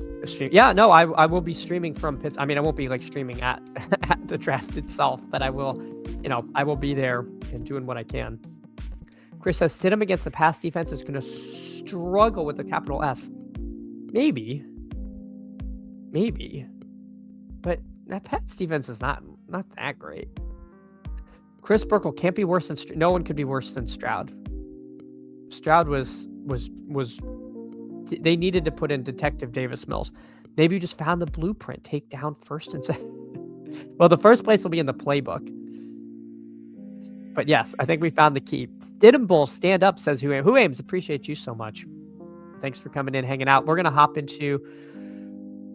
Yeah, no, I will be streaming from Pitts. I won't be like streaming at the draft itself, but I will be there and doing what I can. Chris says Stidham against the pass defense is going to struggle with the capital S. Maybe, but that pass defense is not that great. Chris Burkle can't be worse than no one could be worse than Stroud. Stroud was they needed to put in Detective Davis Mills. Maybe you just found the blueprint. Take down first and second. Well, the first place will be in the playbook. But yes, I think we found the key. Stidham Bull, stand up, says Who Aims. Appreciate you so much. Thanks for coming in, hanging out. We're going to hop into...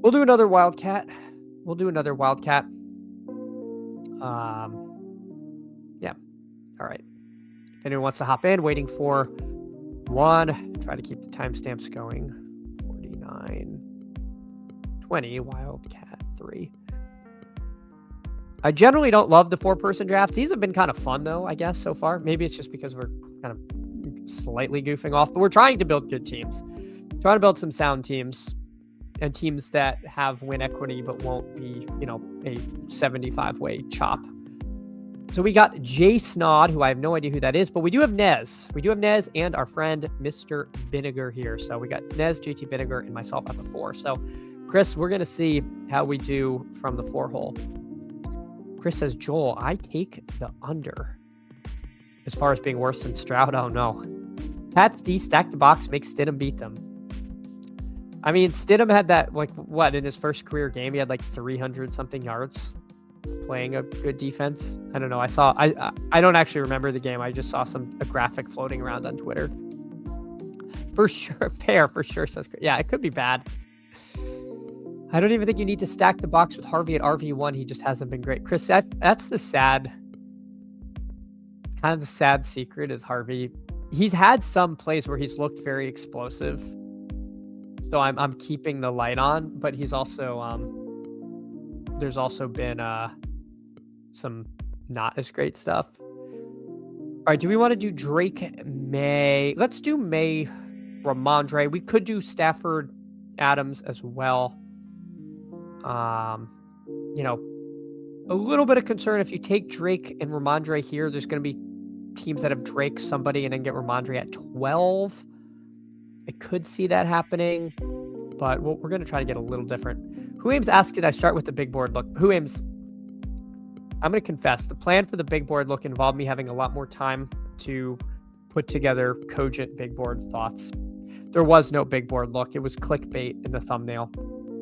We'll do another Wildcat. Yeah. All right. If anyone wants to hop in, waiting for 1. Try to keep the timestamps going. 49:20. Wildcat 3. I generally don't love the 4-person drafts. These have been kind of fun, though, I guess, so far. Maybe it's just because we're kind of slightly goofing off, but we're trying to build good teams. Trying to build some sound teams and teams that have win equity but won't be, a 75-way chop So we got Jay Snod, who I have no idea who that is, but we do have Nez. We do have Nez and our friend Mr. Vinegar here. So we got Nez, JT Vinegar, and myself at the 4. So, Chris, we're going to see how we do from the 4 hole. Chris says, Joel, I take the under. As far as being worse than Stroud, oh no. Pats D stack the box, make Stidham beat them. I mean, Stidham had that, like, what, in his first career game, he had like 300-something yards playing a good defense. I don't know. I don't actually remember the game. I just saw a graphic floating around on Twitter. For sure, fair, for sure, says, yeah, it could be bad. I don't even think you need to stack the box with Harvey at RV1. He just hasn't been great. Chris, that's the sad, kind of the sad secret is Harvey. He's had some plays where he's looked very explosive. So I'm keeping the light on, but he's also, there's also been some not as great stuff. All right, do we want to do Drake May? Let's do May Ramondre. We could do Stafford Adams as well. You know, a little bit of concern if you take Drake and Ramondre here, there's going to be teams that have Drake somebody and then get Ramondre at 12. I could see that happening, but we're going to try to get a little different. Who Ames asked, did I start with the big board look? Who Ames, I'm going to confess, the plan for the big board look involved me having a lot more time to put together cogent big board thoughts. There was no big board look. It was clickbait in the thumbnail.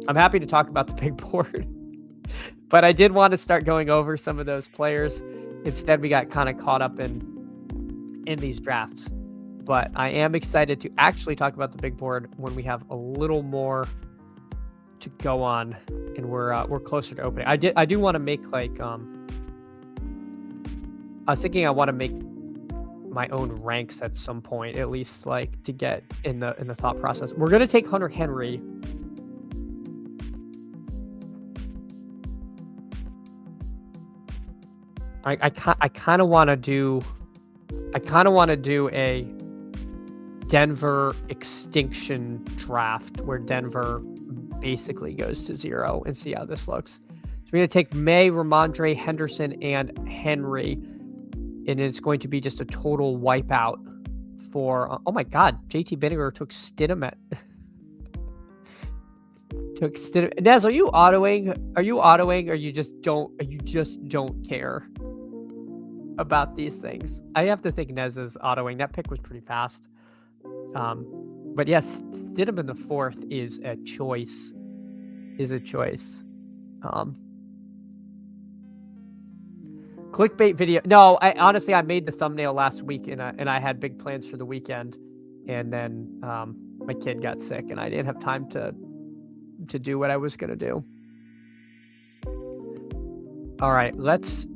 I'm happy to talk about the big board, but I did want to start going over some of those players. Instead, we got kind of caught up in these drafts. But I am excited to actually talk about the big board when we have a little more to go on, and we're closer to opening. I do want to make like I was thinking I want to make my own ranks at some point, at least like to get in the thought process. We're gonna take Hunter Henry. I kind of want to do a Denver extinction draft where Denver basically goes to 0 and see how this looks. So we're going to take May, Ramondre, Henderson, and Henry, and it's going to be just a total wipeout for, oh my God, JT Vinegar took Stidham at, Nez, are you autoing? Are you autoing, or you just don't care about these things? I have to think Nez is autoing. That pick was pretty fast. But yes, Stidham in the 4th is a choice. Clickbait video. No, I honestly made the thumbnail last week and I had big plans for the weekend, and then my kid got sick and I didn't have time to do what I was gonna do. All right, let's.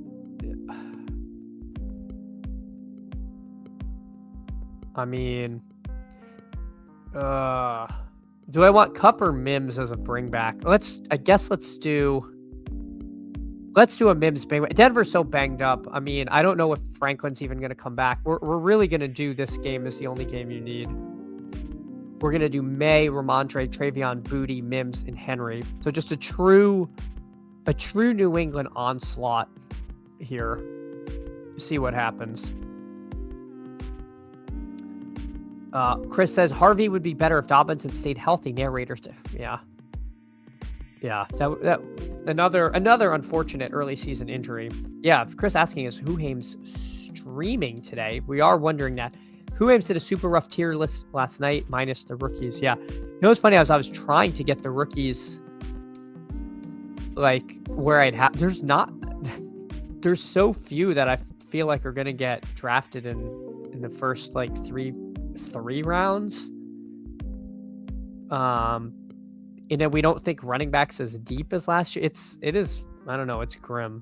I mean, do I want Cup or Mims as a bring back? I guess let's do a Mims bring back. Denver's so banged up. I mean, I don't know if Franklin's even going to come back. We're really going to do this game as the only game you need. We're going to do May, Ramondre, Travion, Booty, Mims, and Henry. So just a true New England onslaught here. See what happens. Chris says Harvey would be better if Dobbins had stayed healthy. Narrators, yeah. That another unfortunate early season injury. Yeah, Chris asking us who Hames streaming today. We are wondering that. Who Hames did a super rough tier list last night minus the rookies. Yeah, you know what's funny? I was trying to get the rookies like where I'd have. There's so few that I feel like are gonna get drafted in the first like three rounds. And then we don't think running backs as deep as last year. It is, I don't know, it's grim.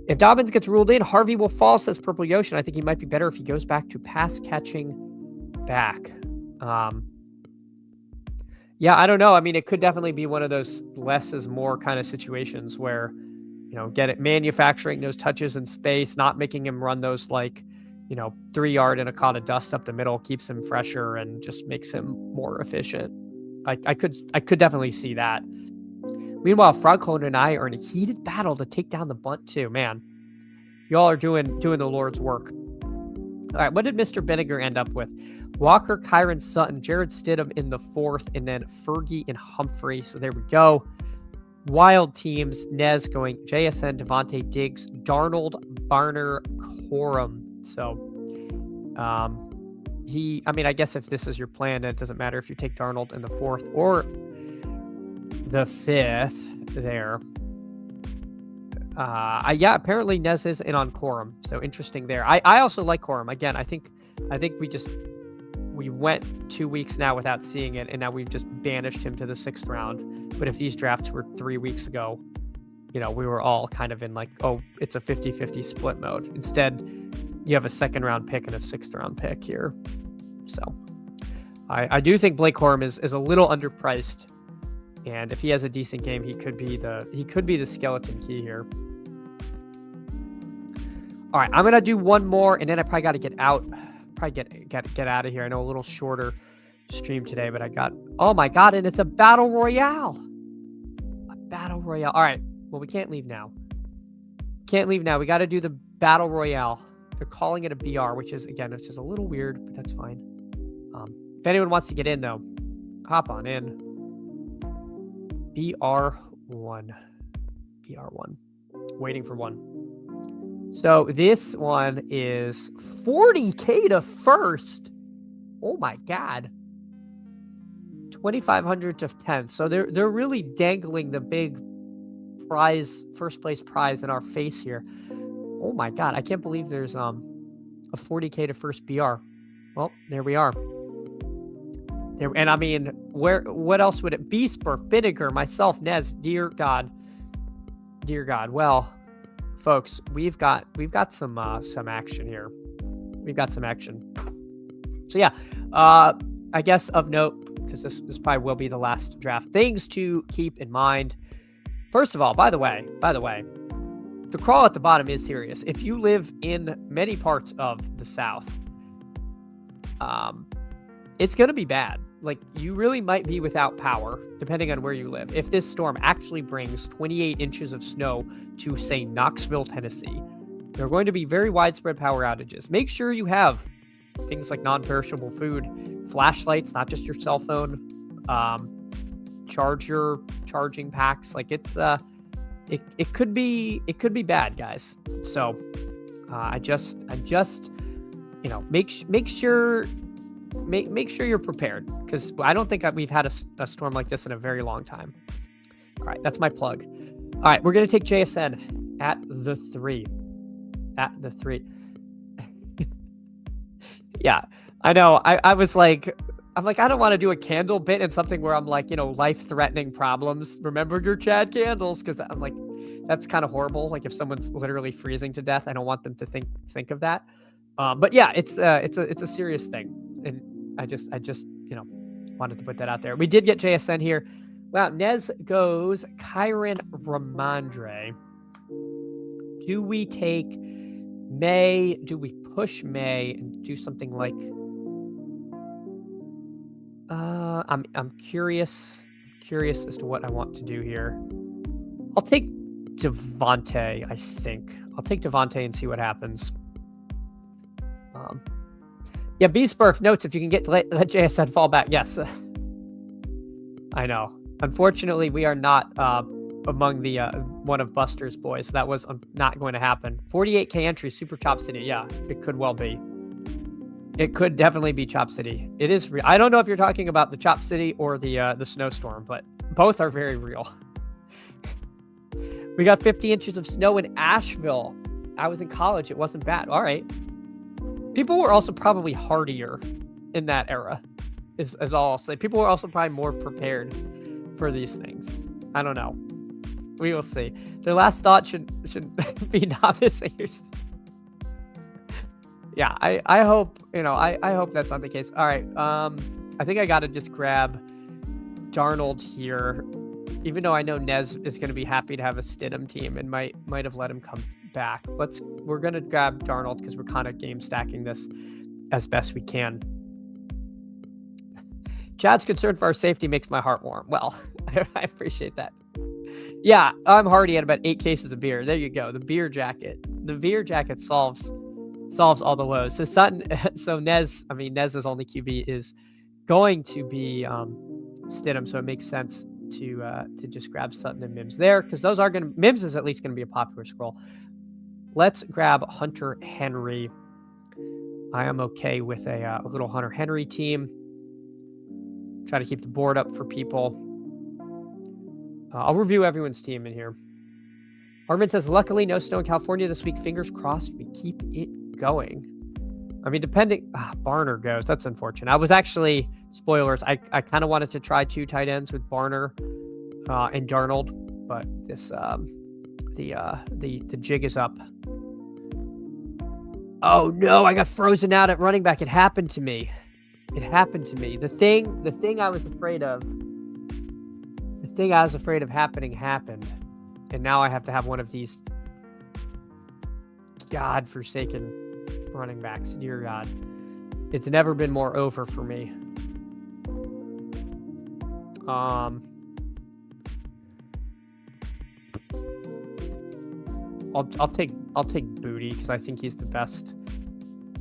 If Dobbins gets ruled in, Harvey will fall, says Purple Yocean. I think he might be better if he goes back to pass catching back. Yeah, I don't know. I mean, it could definitely be one of those less is more kind of situations where, get it, manufacturing those touches in space, not making him run those 3 yard and a cloud of dust up the middle, keeps him fresher and just makes him more efficient. I could definitely see that. Meanwhile, Frogclone and I are in a heated battle to take down the bunt too. Man, y'all are doing the Lord's work. All right, what did Mr. Vinegar end up with? Walker, Kyron, Sutton, Jared Stidham in the 4th, and then Fergie and Humphrey. So there we go. Wild teams. Nez going JSN, Devontae, Diggs, Darnold, Barner, Corum. So I guess if this is your plan, it doesn't matter if you take Darnold in the 4th or the 5th there. Apparently Nez is in on Corum, so interesting there. I also like Corum. Again, I think we went 2 weeks now without seeing it, and now we've just banished him to the 6th round. But if these drafts were 3 weeks ago, we were all kind of in like, oh, it's a 50-50 split mode. Instead, you have a 2nd round pick and a 6th round pick here. So I do think Blake Corum is a little underpriced. And if he has a decent game, he could be the skeleton key here. All right, I'm gonna do one more, and then I probably got to get out. Get out of here. I know a little shorter stream today, but oh my god, and it's a battle royale. A battle royale. All right. Well, we can't leave now. We got to do the battle royale. They're calling it a BR, which is it's just a little weird, but that's fine. If anyone wants to get in though, hop on in. BR1. Waiting for one. So this one is 40K to first. Oh my god. 2,500 to 10th. So they're really dangling the big prize, first place prize in our face here. Oh my god, I can't believe there's a 40K to first BR. Well, there we are. And I mean, what else would it be? Spurf, Vinegar, myself, Nez, dear God. Well, folks, we've got some action here. We've got some action. So yeah, I guess of note, because this probably will be the last draft. Things to keep in mind. First of all, by the way, the crawl at the bottom is serious. If you live in many parts of the South, it's going to be bad. Like, you really might be without power, depending on where you live. If this storm actually brings 28 inches of snow to, say, Knoxville, Tennessee, there are going to be very widespread power outages. Make sure you have things like non-perishable food, flashlights, not just your cell phone, charging packs. Like, it could be bad, guys. So I just make sure you're prepared, because I don't think we've had a storm like this in a very long time. All right, that's my plug. All right, we're going to take JSN at the 3. Yeah, I know. I was like, I don't want to do a candle bit and something where I'm like, life-threatening problems. Remember your Chad candles, because I'm like, that's kind of horrible. Like, if someone's literally freezing to death, I don't want them to think of that. But yeah, it's a serious thing. And I just wanted to put that out there. We did get JSN here. Wow, Nez goes Kyron Ramondre. Do we take May? Do we push May and do something like? I'm curious as to what I want to do here. I'll take Devontae. I think I'll take Devontae and see what happens. Yeah, B-Spurf notes if you can let JSN fall back. Yes. I know. Unfortunately, we are not among the one of Buster's boys. So that was not going to happen. 48K entry, Super Chop City. Yeah, it could well be. It could definitely be Chop City. It is real. I don't know if you're talking about the Chop City or the snowstorm, but both are very real. We got 50 inches of snow in Asheville. I was in college. It wasn't bad. All right. People were also probably hardier in that era, is all I'll say. People were also probably more prepared for these things. I don't know. We will see. Their last thought should be not missing your Yeah, I hope, I hope that's not the case. All right. I think I got to just grab Darnold here, even though I know Nez is going to be happy to have a Stidham team and might have let him come back. We're going to grab Darnold because we're kind of game stacking this as best we can. Chad's concern for our safety makes my heart warm. Well, I appreciate that. Yeah, I'm hardy at about 8 cases of beer. There you go. The beer jacket. the beer jacket solves all the woes. So Sutton, so Nez Nez's only QB is going to be Stidham, so it makes sense to just grab Sutton and Mims there, because those are going to, Mims is at least going to be a popular scroll. Let's grab Hunter Henry. I am okay with a little Hunter Henry team. Try to keep the board up for people. I'll review everyone's team in here. Armin says, luckily no snow in California this week. Fingers crossed we keep it going. I mean, depending, Barner goes. That's unfortunate. I was actually, spoilers, I kind of wanted to try 2 tight ends with Barner and Darnold, but this the jig is up. Oh no, I got frozen out at running back. It happened to me. The thing I was afraid of. The thing I was afraid of happening happened. And now I have to have one of these godforsaken running backs. Dear God. It's never been more over for me. I'll take Booty because I think he's the best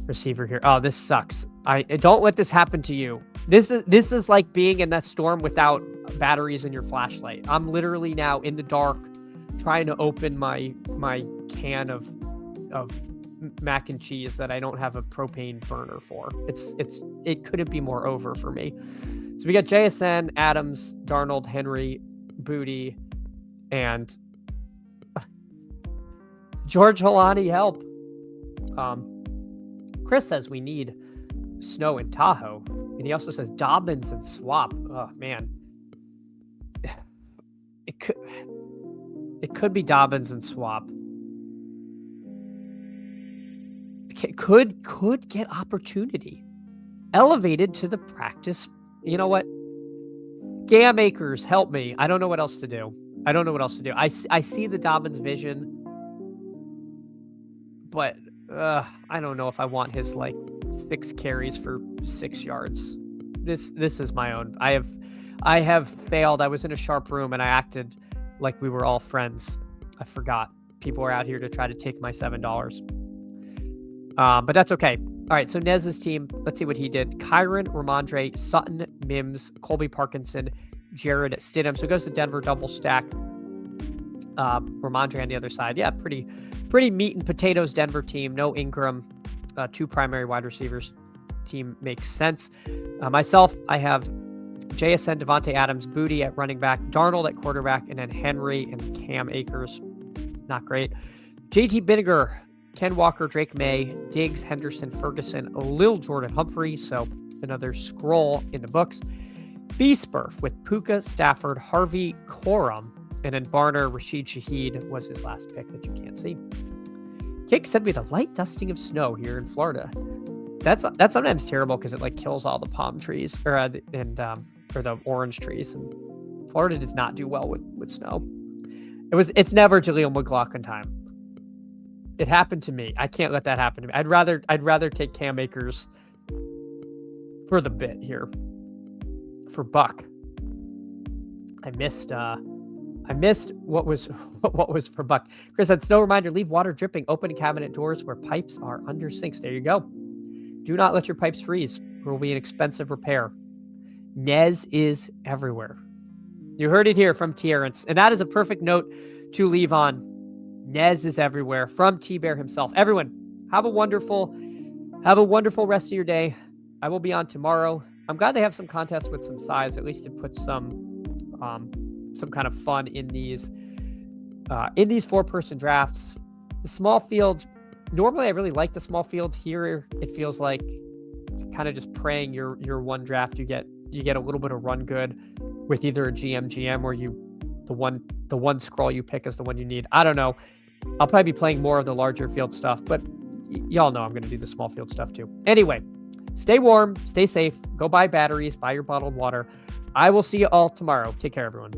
receiver here. Oh, this sucks. I don't let this happen to you. This is like being in that storm without batteries in your flashlight. I'm literally now in the dark trying to open my can of mac and cheese that I don't have a propane burner for. It couldn't be more over for me. So we got JSN, Adams, Darnold, Henry, Booty, and George Holani, help. Chris says we need snow in Tahoe. And he also says Dobbins and Swap. Oh, man. It could be Dobbins and Swap. Could get opportunity. Elevated to the practice. You know what? Scam Acres, help me. I don't know what else to do. I see the Dobbins vision. But I don't know if I want his 6 carries for 6 yards. This is my own. I have failed. I was in a sharp room and I acted like we were all friends. I forgot. People are out here to try to take my $7. But that's okay. All right, so Nez's team, let's see what he did. Kyron, Ramondre, Sutton, Mims, Colby Parkinson, Jared Stidham. So it goes to Denver, double stack. Ramondre on the other side. Yeah, pretty meat and potatoes Denver team. No Ingram, 2 primary wide receivers. Team makes sense. Myself, I have JSN, Devontae Adams, Booty at running back, Darnold at quarterback, and then Henry and Cam Akers. Not great. JT Binniger, Ken Walker, Drake May, Diggs, Henderson, Ferguson, Lil Jordan Humphrey. So another scroll in the books. B-Spurf with Puka, Stafford, Harvey, Corum, and then Barner, Rashid Shaheed was his last pick that you can't see. Kick said we had a light dusting of snow here in Florida. That's sometimes terrible because it kills all the palm trees or the orange trees. And Florida does not do well with snow. It's never Jaleel McLaughlin time. It happened to me. I can't let that happen to me. I'd rather take Cam Akers for the bit here. For Buck. I missed what was for Buck. Chris said, snow reminder, leave water dripping, open cabinet doors where pipes are under sinks. There you go. Do not let your pipes freeze. It will be an expensive repair. Nez is everywhere. You heard it here from Terrence. And that is a perfect note to leave on. Nez is everywhere from T-Bear himself. Everyone, have a wonderful rest of your day. I will be on tomorrow. I'm glad they have some contests with some size. At least it puts some kind of fun in these 4-person drafts. The small field, normally I really like the small field. Here it feels like kind of just praying your one draft you get a little bit of run good with either a GM or the one scroll you pick is the one you need. I don't know. I'll probably be playing more of the larger field stuff, but y'all know I'm going to do the small field stuff too. Anyway, stay warm, stay safe, go buy batteries, buy your bottled water. I will see you all tomorrow. Take care, everyone.